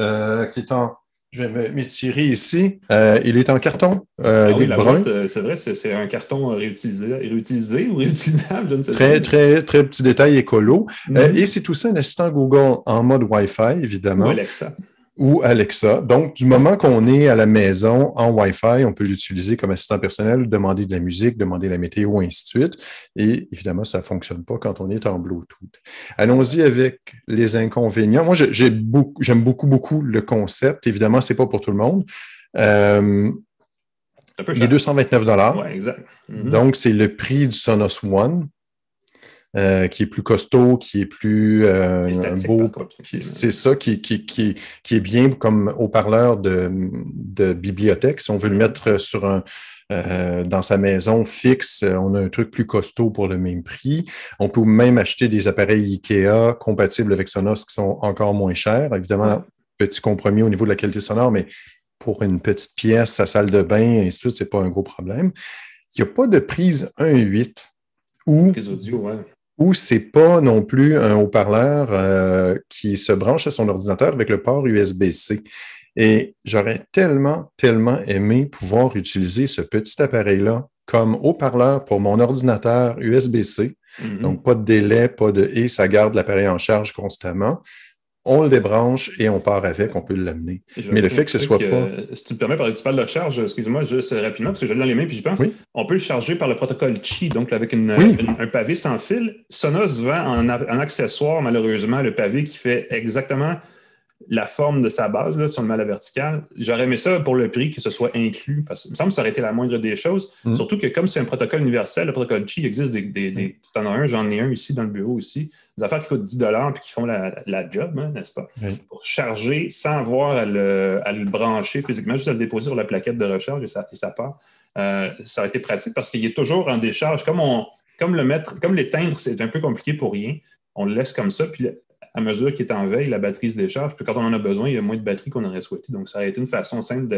qui est en... Je vais m'étirer ici. Il est en carton oui, la brun. boîte, c'est vrai, c'est un carton réutilisé ou réutilisable, je ne sais pas. Très, très, très petit détail écolo. Et c'est aussi un assistant Google en mode Wi-Fi, évidemment. Ou Alexa. Donc, du moment qu'on est à la maison en Wi-Fi, on peut l'utiliser comme assistant personnel, demander de la musique, demander la météo, ainsi de suite. Et évidemment, ça ne fonctionne pas quand on est en Bluetooth. Allons-y avec les inconvénients. Moi, j'aime beaucoup le concept. Évidemment, ce n'est pas pour tout le monde. Il est 229 $. Oui, exact. Donc, c'est le prix du Sonos One. Qui est plus costaud, qui est plus beau. C'est ça qui est bien comme haut-parleur de bibliothèque. Si on veut le mettre sur dans sa maison fixe, on a un truc plus costaud pour le même prix. On peut même acheter des appareils IKEA compatibles avec Sonos qui sont encore moins chers. Évidemment, petit compromis au niveau de la qualité sonore, mais pour une petite pièce, sa salle de bain, et ainsi de suite, c'est pas un gros problème. Il n'y a pas de prise 1.8 ou c'est pas non plus un haut-parleur qui se branche à son ordinateur avec le port USB-C. Et j'aurais tellement aimé pouvoir utiliser ce petit appareil-là comme haut-parleur pour mon ordinateur USB-C. Donc, pas de délai, pas de « et » ça garde l'appareil en charge constamment. on le débranche et on part avec, on peut l'amener. Mais le fait que ce soit pas... Si tu me permets, tu parles de charge, excuse-moi, juste rapidement, parce que je l'ai dans les mains, puis j'y pense. On peut le charger par le protocole Qi, donc avec un pavé sans fil. Sonos vend en accessoire, malheureusement, le pavé qui fait exactement la forme de sa base, là, si on le met à la verticale. J'aurais aimé ça pour le prix, que ce soit inclus, parce qu'il me semble que ça aurait été la moindre des choses. Surtout que comme c'est un protocole universel, le protocole Qi, il existe tu en as un, j'en ai un ici dans le bureau aussi, des affaires qui coûtent 10 $ puis qui font la job, hein, n'est-ce pas? Pour charger sans avoir à le brancher physiquement, juste à le déposer sur la plaquette de recharge et ça part. Ça aurait été pratique parce qu'il est toujours en décharge. Comme l'éteindre, c'est un peu compliqué pour rien. On le laisse comme ça, puis à mesure qu'il est en veille, la batterie se décharge. Puis quand on en a besoin, il y a moins de batterie qu'on aurait souhaité. Donc, ça aurait été une façon simple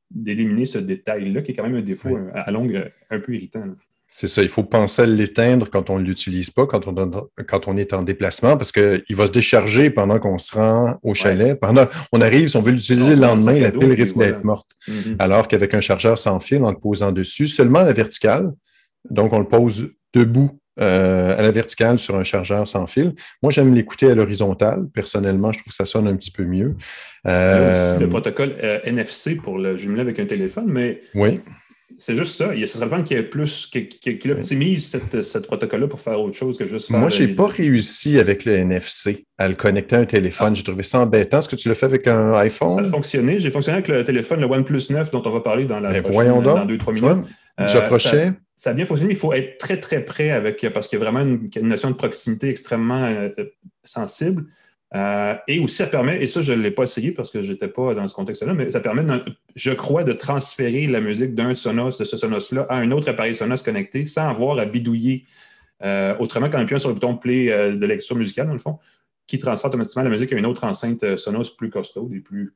d'éliminer ce détail-là, qui est quand même un défaut à longue un peu irritant. Là. C'est ça, il faut penser à l'éteindre quand on ne l'utilise pas, quand on est en déplacement, parce qu'il va se décharger pendant qu'on se rend au chalet. Pendant on arrive, si on veut l'utiliser le lendemain, la pile risque d'être morte. Alors qu'avec un chargeur sans fil, en le posant dessus, seulement à la verticale, donc on le pose debout à la verticale sur un chargeur sans fil. Moi, j'aime l'écouter à l'horizontale. Personnellement, je trouve que ça sonne un petit peu mieux. Il y a aussi le protocole NFC pour le jumeler avec un téléphone, mais c'est juste ça. Ce serait le fun qu'il optimise ce protocole-là pour faire autre chose que juste faire... Moi, je n'ai pas réussi avec le NFC à le connecter à un téléphone. J'ai trouvé ça embêtant. Est-ce que tu l'as fait avec un iPhone? Ça a fonctionné. J'ai fonctionné avec le téléphone, le OnePlus 9, dont on va parler dans la prochaine, dans 2-3 minutes. J'approchais. Ça a bien fonctionné, mais il faut être très, très près parce qu'il y a vraiment une notion de proximité extrêmement sensible. Et aussi, ça permet, et ça, je ne l'ai pas essayé parce que je n'étais pas dans ce contexte-là, mais ça permet, je crois, de transférer la musique de ce Sonos-là à un autre appareil Sonos connecté sans avoir à bidouiller. Autrement, quand on appuie sur le bouton play de lecture musicale, dans le fond, qui transfère automatiquement la musique à une autre enceinte Sonos plus costaude et plus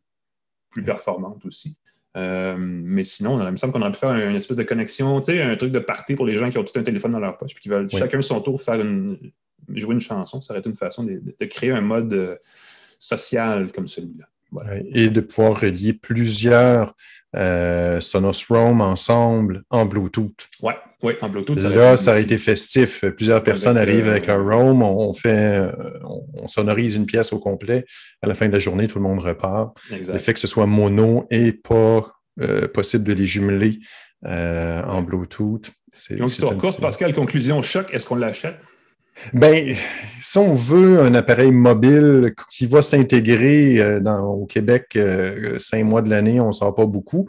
performante aussi. Mais sinon, il me semble qu'on aurait pu faire une espèce de connexion, tu sais, un truc de party pour les gens qui ont tout un téléphone dans leur poche puis qui veulent chacun son tour jouer une chanson. Ça aurait été une façon de créer un mode social comme celui-là. Voilà. Et de pouvoir relier plusieurs Sonos Roam ensemble en Bluetooth. Oui, en Bluetooth. Ça aurait été festif. Plusieurs personnes arrivent avec leur Roam, on sonorise une pièce au complet. À la fin de la journée, tout le monde repart. Exact. Le fait que ce soit mono et pas possible de les jumeler en Bluetooth. Donc, histoire courte, Pascal, conclusion choc, est-ce qu'on l'achète? Ben, si on veut un appareil mobile qui va s'intégrer au Québec 5 mois de l'année, on ne sort pas beaucoup.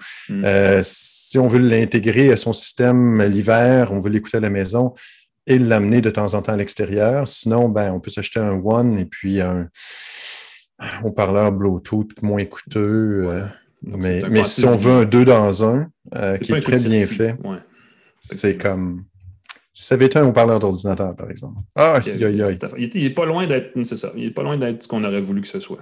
Si on veut l'intégrer à son système l'hiver, on veut l'écouter à la maison et l'amener de temps en temps à l'extérieur. Sinon, ben, on peut s'acheter un One et puis un haut-parleur Bluetooth moins coûteux. Mais si on veut un 2 dans 1 qui est très bien fait, c'est comme... Ça avait été un haut-parleur d'ordinateur, par exemple. Il n'est pas loin d'être, c'est ça. Il n'est pas loin d'être ce qu'on aurait voulu que ce soit.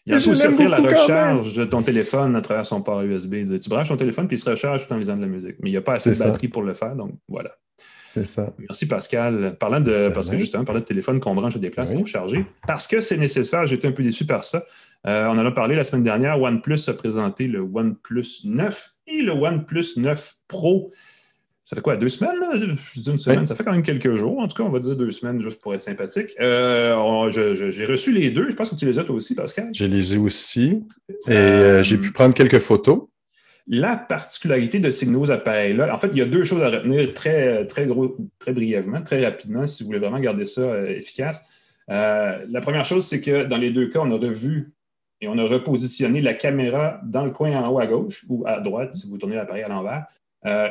Il a aussi offrir la recharge de ton téléphone à travers son port USB. Tu branches ton téléphone puis il se recharge tout en lisant de la musique. Mais il n'y a pas assez de batterie pour le faire, donc voilà. C'est ça. Merci Pascal. Parlant de téléphone qu'on branche à des places pour charger, parce que c'est nécessaire, j'étais un peu déçu par ça. On en a parlé la semaine dernière. OnePlus a présenté le OnePlus 9 et le OnePlus 9 Pro. Ça fait quoi, 2 semaines? Là? Je dis une semaine, ça fait quand même quelques jours. En tout cas, on va dire 2 semaines juste pour être sympathique. J'ai reçu les deux. Je pense que tu les as toi aussi, Pascal. Je les ai aussi. Et j'ai pu prendre quelques photos. La particularité de ces nouveaux appareils-là, en fait, il y a 2 choses à retenir très brièvement, très rapidement, si vous voulez vraiment garder ça efficace. La première chose, c'est que dans les 2 cas, on a revu et on a repositionné la caméra dans le coin en haut à gauche ou à droite, si vous tournez l'appareil à l'envers.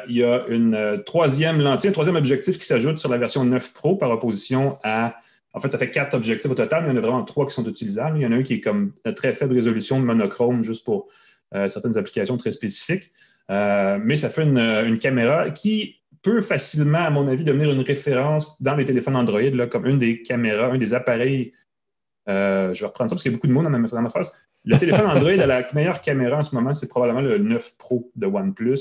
Il y a une troisième lentille, un troisième objectif qui s'ajoute sur la version 9 Pro par opposition à... En fait, ça fait 4 objectifs au total, mais il y en a vraiment 3 qui sont utilisables. Il y en a un qui est comme de très faible résolution de monochrome, juste pour certaines applications très spécifiques. Mais ça fait une caméra qui peut facilement, à mon avis, devenir une référence dans les téléphones Android, là, comme une des caméras, un des appareils... je vais reprendre ça parce qu'il y a beaucoup de mots dans ma phrase. Le téléphone Android a la meilleure caméra en ce moment, c'est probablement le 9 Pro de OnePlus.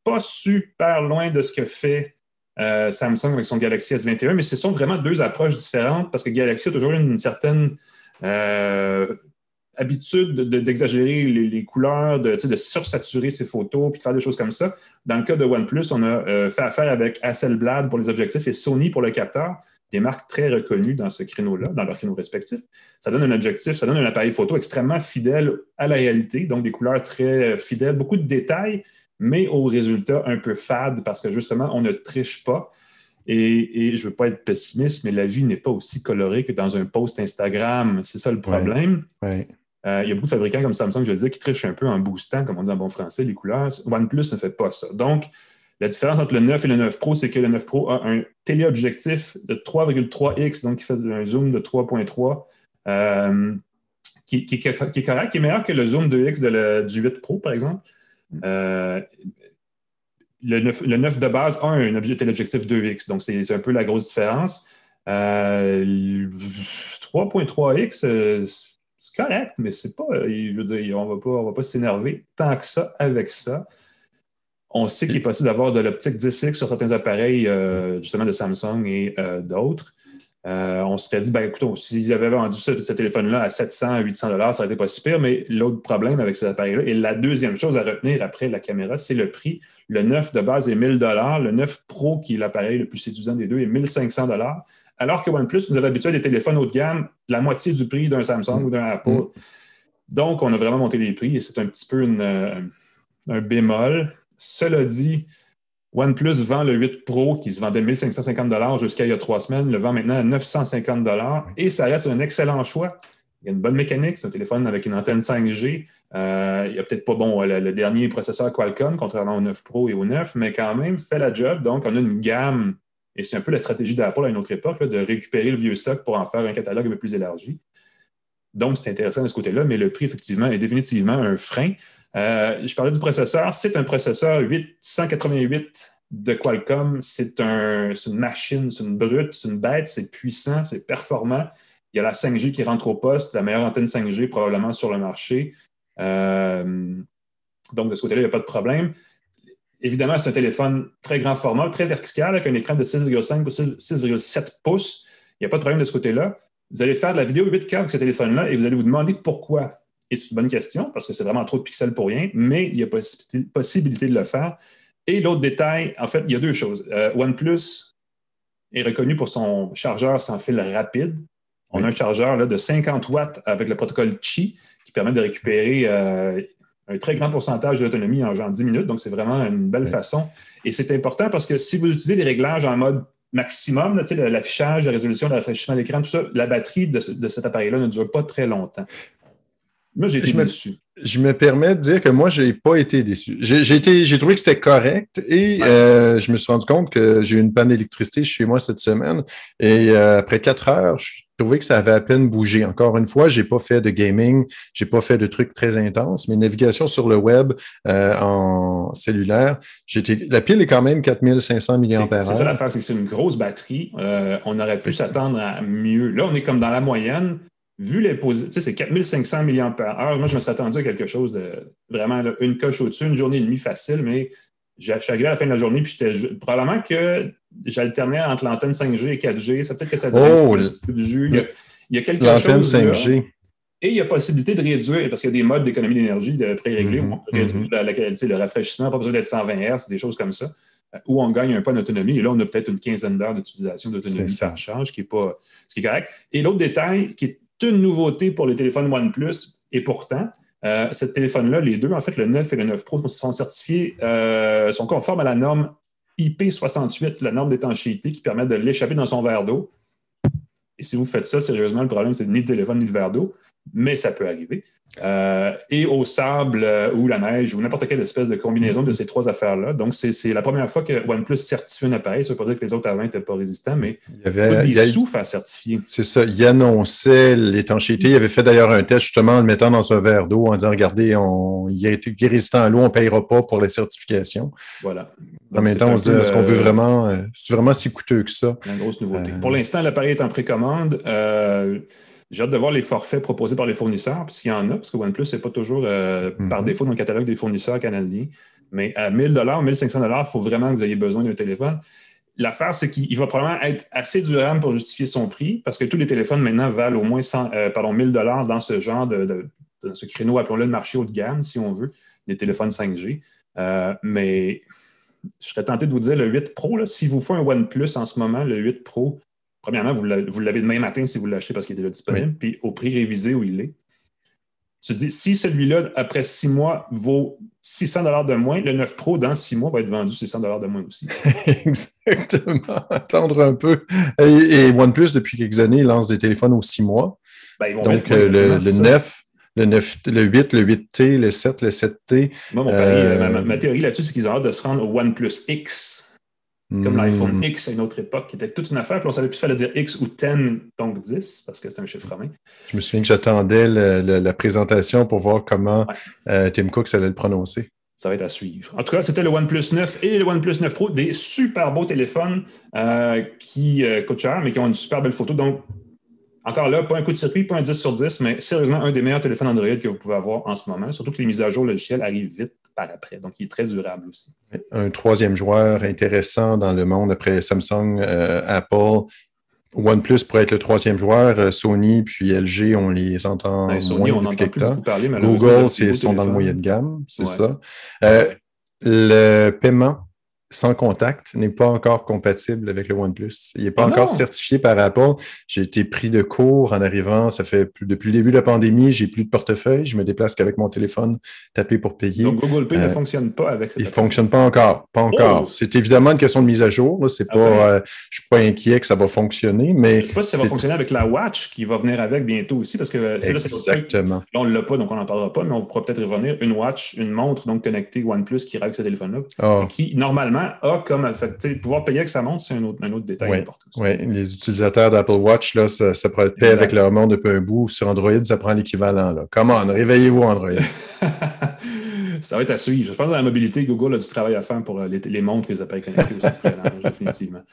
Pas super loin de ce que fait Samsung avec son Galaxy S21, mais ce sont vraiment 2 approches différentes parce que Galaxy a toujours une certaine habitude d'exagérer les couleurs, de sursaturer ses photos, puis de faire des choses comme ça. Dans le cas de OnePlus, on a fait affaire avec Hasselblad pour les objectifs et Sony pour le capteur, des marques très reconnues dans ce créneau-là, dans leur créneau respectif. Ça donne un objectif, ça donne un appareil photo extrêmement fidèle à la réalité, donc des couleurs très fidèles, beaucoup de détails, mais au résultat un peu fade parce que justement, on ne triche pas. Et je ne veux pas être pessimiste, mais la vie n'est pas aussi colorée que dans un post Instagram. C'est ça le problème. Ouais. Il y a beaucoup de fabricants comme Samsung, je veux dire, qui trichent un peu en boostant, comme on dit en bon français, les couleurs. OnePlus ne fait pas ça. Donc, la différence entre le 9 et le 9 Pro, c'est que le 9 Pro a un téléobjectif de 3,3x, donc qui fait un zoom de 3,3, qui est correct, qui est meilleur que le zoom 2x du 8 Pro, par exemple. Le 9 de base a un téléobjectif 2x, donc c'est un peu la grosse différence. 3.3x, c'est correct, mais c'est pas, je veux dire, on va pas s'énerver tant que ça avec ça. On sait qu'il est possible d'avoir de l'optique 10x sur certains appareils, justement de Samsung et d'autres. On s'était dit, écoute, s'ils avaient vendu ce téléphone-là à 700, 800 $, ça aurait été pas si pire, mais l'autre problème avec ces appareils-là, et la deuxième chose à retenir après la caméra, c'est le prix. Le 9 de base est 1 000 $, le 9 Pro, qui est l'appareil le plus séduisant des deux, est 1 500 $, alors que OnePlus nous avait habitué à des téléphones haut de gamme, la moitié du prix d'un Samsung ou d'un Apple. Donc, on a vraiment monté les prix et c'est un petit peu un bémol. Cela dit, OnePlus vend le 8 Pro qui se vendait 1 550 $ jusqu'à il y a 3 semaines, le vend maintenant à 950 $ et ça reste un excellent choix. Il y a une bonne mécanique, c'est un téléphone avec une antenne 5G. Il n'y a peut-être pas le dernier processeur Qualcomm, contrairement au 9 Pro et au 9, mais quand même, fait la job. Donc, on a une gamme, et c'est un peu la stratégie d'Apple à une autre époque, là, de récupérer le vieux stock pour en faire un catalogue un peu plus élargi. Donc, c'est intéressant de ce côté-là, mais le prix, effectivement, est définitivement un frein. Je parlais du processeur. C'est un processeur 188 de Qualcomm. C'est une machine, c'est une brute, c'est une bête, c'est puissant, c'est performant. Il y a la 5G qui rentre au poste, la meilleure antenne 5G probablement sur le marché. Donc, de ce côté-là, il n'y a pas de problème. Évidemment, c'est un téléphone très grand format, très vertical, avec un écran de 6,5 ou 6,7 pouces. Il n'y a pas de problème de ce côté-là. Vous allez faire de la vidéo 8K avec ce téléphone-là et vous allez vous demander pourquoi. Et c'est une bonne question parce que c'est vraiment trop de pixels pour rien, mais il y a possibilité de le faire. Et l'autre détail, en fait, il y a deux choses. OnePlus est reconnu pour son chargeur sans fil rapide. On a un chargeur là, de 50 watts avec le protocole Qi qui permet de récupérer un très grand pourcentage d'autonomie en genre 10 minutes. Donc, c'est vraiment une belle façon. Et c'est important parce que si vous utilisez les réglages en mode maximum, là, l'affichage, la résolution, le rafraîchissement de l'écran, tout ça, la batterie de cet appareil-là ne dure pas très longtemps. Moi, j'ai été déçu. Je me permets de dire que moi, je n'ai pas été déçu. J'ai trouvé que c'était correct et je me suis rendu compte que j'ai eu une panne d'électricité chez moi cette semaine et après 4 heures, je trouvais que ça avait à peine bougé. Encore une fois, je n'ai pas fait de gaming, je n'ai pas fait de trucs très intenses, mais navigation sur le web en cellulaire, la pile est quand même 4500 mAh. C'est ça l'affaire, c'est que c'est une grosse batterie. On aurait pu s'attendre à mieux. Là, on est comme dans la moyenne. Vu les positions, tu sais, c'est 4500 mAh. Moi, je me serais attendu à quelque chose de vraiment là, une coche au-dessus, une journée et demie facile, mais je suis arrivé à la fin de la journée, puis probablement que j'alternais entre l'antenne 5G et 4G. C'est peut-être que ça donne du jus. Il y a quelque chose. L'antenne 5G. Là, et il y a possibilité de réduire, parce qu'il y a des modes d'économie d'énergie pré-réglés où on peut réduire la qualité, le rafraîchissement, pas besoin d'être 120 Hz, des choses comme ça, où on gagne un peu d'autonomie. Et là, on a peut-être une quinzaine d'heures d'utilisation d'autonomie par charge, ce qui est correct. Et l'autre détail qui est une nouveauté pour les téléphones OnePlus, et pourtant, ce téléphone-là, les deux, en fait, le 9 et le 9 Pro, sont certifiés, sont conformes à la norme IP68, la norme d'étanchéité qui permet de l'échapper dans son verre d'eau. Et si vous faites ça, sérieusement, le problème, c'est ni le téléphone ni le verre d'eau, mais ça peut arriver. Et au sable ou la neige ou n'importe quelle espèce de combinaison de ces trois affaires-là. Donc, c'est la première fois que OnePlus certifie un appareil. Ça ne veut pas dire que les autres avant n'étaient pas résistants, mais il y avait des sous à certifier. C'est ça. Il annonçait l'étanchéité. Il avait fait d'ailleurs un test justement en le mettant dans un verre d'eau en disant, regardez, il est résistant à l'eau, on ne payera pas pour les certifications. Voilà. En même temps, on se dit, est-ce qu'on veut vraiment, c'est vraiment si coûteux que ça? Une grosse nouveauté. Pour l'instant, l'appareil est en précommande. J'ai hâte de voir les forfaits proposés par les fournisseurs, puis s'il y en a, parce que OnePlus n'est pas toujours par défaut dans le catalogue des fournisseurs canadiens. Mais à 1 000 $, 1 500 $, il faut vraiment que vous ayez besoin d'un téléphone. L'affaire, c'est qu'il va probablement être assez durable pour justifier son prix, parce que tous les téléphones maintenant valent au moins 1 000 $ dans ce genre de dans ce créneau, appelons-le le marché haut de gamme, si on veut, des téléphones 5G. Mais je serais tenté de vous dire le 8 Pro, là, si vous faites un OnePlus en ce moment, le 8 Pro, premièrement, vous l'avez demain matin si vous l'achetez parce qu'il est déjà disponible, oui. Puis au prix révisé où il est. Tu te dis, si celui-là, après 6 mois, vaut 600 $ de moins, le 9 Pro, dans 6 mois, va être vendu 600 $ de moins aussi. Exactement. Attendre un peu. Et OnePlus, depuis quelques années, lance des téléphones aux 6 mois. Ben, ils vont donc, le 9, le 8, le 8T, le 7, le 7T. Moi, mon pari, ma théorie là-dessus, c'est qu'ils ont hâte de se rendre au OnePlus X. Comme l'iPhone X à une autre époque, qui était toute une affaire. Puis on savait plus fallait dire X ou 10, donc 10, parce que c'est un chiffre romain. Je me souviens que j'attendais la présentation pour voir comment Tim Cook allait le prononcer. Ça va être à suivre. En tout cas, c'était le OnePlus 9 et le OnePlus 9 Pro, des super beaux téléphones qui coûtent cher, mais qui ont une super belle photo. Donc, encore là, pas un coup de circuit, pas un 10 sur 10, mais sérieusement, un des meilleurs téléphones Android que vous pouvez avoir en ce moment. Surtout que les mises à jour logicielles arrivent vite par après. Donc, il est très durable aussi. Un troisième joueur intéressant dans le monde après Samsung, Apple. OnePlus pourrait être le troisième joueur. Sony puis LG, on les entend Sony, moins on depuis quelque temps. Parler, Google, ils sont dans le moyen de gamme, c'est ça. Le paiement sans contact n'est pas encore compatible avec le OnePlus. Il n'est pas encore certifié par Apple. J'ai été pris de court en arrivant. Ça fait depuis le début de la pandémie, j'ai plus de portefeuille. Je me déplace qu'avec mon téléphone tapé pour payer. Donc, Google Pay ne fonctionne pas avec cette Il ne fonctionne pas encore. Pas encore. Oh! C'est évidemment une question de mise à jour. Là. C'est pas, je ne suis pas inquiet que ça va fonctionner, mais... Je ne sais pas si ça va fonctionner avec la Watch qui va venir avec bientôt aussi, parce que c'est exactement. Là, on ne l'a pas, donc on n'en parlera pas, mais on pourra peut-être revenir. Une Watch, une montre donc connectée OnePlus qui règle ce téléphone-là, qui, normalement, a comme pouvoir payer avec sa montre, c'est un autre détail important. Oui, les utilisateurs d'Apple Watch, là, ça pourrait être payer avec leur monde depuis un bout. Sur Android, ça prend l'équivalent. Come on, réveillez-vous Android. Ça va être à suivre. Je pense que dans la mobilité, Google a du travail à faire pour les montres et les appareils connectés aussi, très large, définitivement.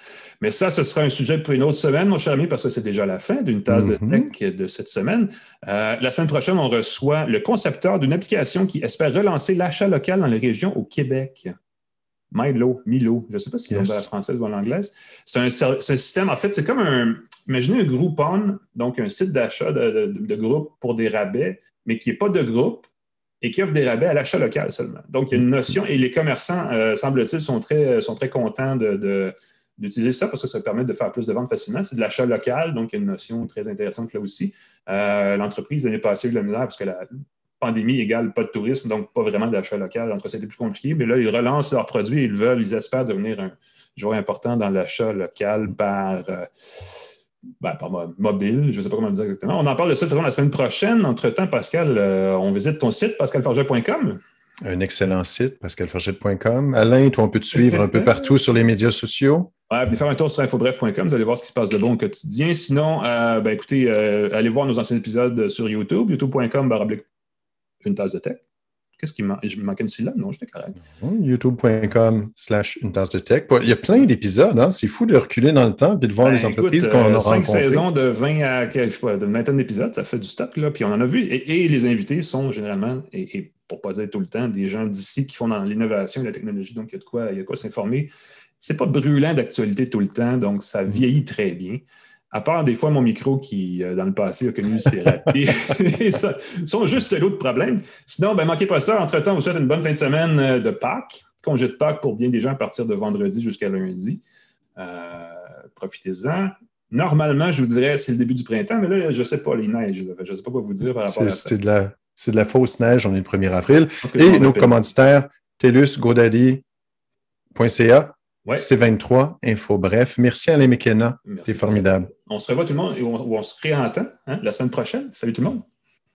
Mais ça, ce sera un sujet pour une autre semaine, mon cher ami, parce que c'est déjà la fin d'une tasse de tech de cette semaine. La semaine prochaine, on reçoit le concepteur d'une application qui espère relancer l'achat local dans les régions au Québec. Milo, je ne sais pas si c'est à la française ou à l'anglaise. C'est un système, en fait, c'est comme imaginez un Groupon, donc un site d'achat de groupe pour des rabais, mais qui n'est pas de groupe et qui offre des rabais à l'achat local seulement. Donc, il y a une notion, et les commerçants, semble-t-il, sont très contents d'utiliser ça parce que ça permet de faire plus de ventes facilement. C'est de l'achat local, donc il y a une notion très intéressante là aussi. L'entreprise, l'année passée, a eu de la misère parce que la pandémie égale pas de tourisme, donc pas vraiment d'achat local. En tout cas, c'était plus compliqué. Mais là, ils relancent leurs produits. Ils espèrent devenir un joueur important dans l'achat local par mobile. Je ne sais pas comment le dire exactement. On en parle de ça de toute façon la semaine prochaine. Entre-temps, Pascal, on visite ton site, pascalfarget.com. Un excellent site, pascalfarget.com. Alain, toi, on peut te suivre un peu partout sur les médias sociaux. Ouais, venez faire un tour sur infobref.com, vous allez voir ce qui se passe de bon au quotidien. Sinon, écoutez, allez voir nos anciens épisodes sur YouTube, youtube.com/. Une tasse de tech. Qu'est-ce qui manque? Je me manquais une syllabe? Non, j'étais correct. youtube.com/une tasse de tech. Il y a plein d'épisodes. Hein? C'est fou de reculer dans le temps et de voir les entreprises qu'on a rencontrées. 5 saisons de 20 à d'une vingtaine d'épisodes, ça fait du stock. Là. Puis on en a vu. Et les invités sont généralement, et pour ne pas dire tout le temps, des gens d'ici qui font dans l'innovation et la technologie. Donc, il y a de quoi s'informer. C'est pas brûlant d'actualité tout le temps, donc ça vieillit très bien. À part des fois mon micro qui, dans le passé, a connu ses ratés. Ça sont juste l'autre problème. Sinon, manquez pas ça. Entre-temps, vous souhaite une bonne fin de semaine de Pâques. Congé de Pâques pour bien des gens à partir de vendredi jusqu'à lundi. Profitez-en. Normalement, je vous dirais c'est le début du printemps, mais là, je ne sais pas, les neiges. Je ne sais pas quoi vous dire par rapport à ça. C'est de la fausse neige, on est le 1er avril. Et nos commanditaires, TELUS, GoDaddy.ca. Ouais. C23, Info Bref. Merci Alain McKenna. C'est formidable. On se revoit tout le monde et on se réentend la semaine prochaine. Salut tout le monde.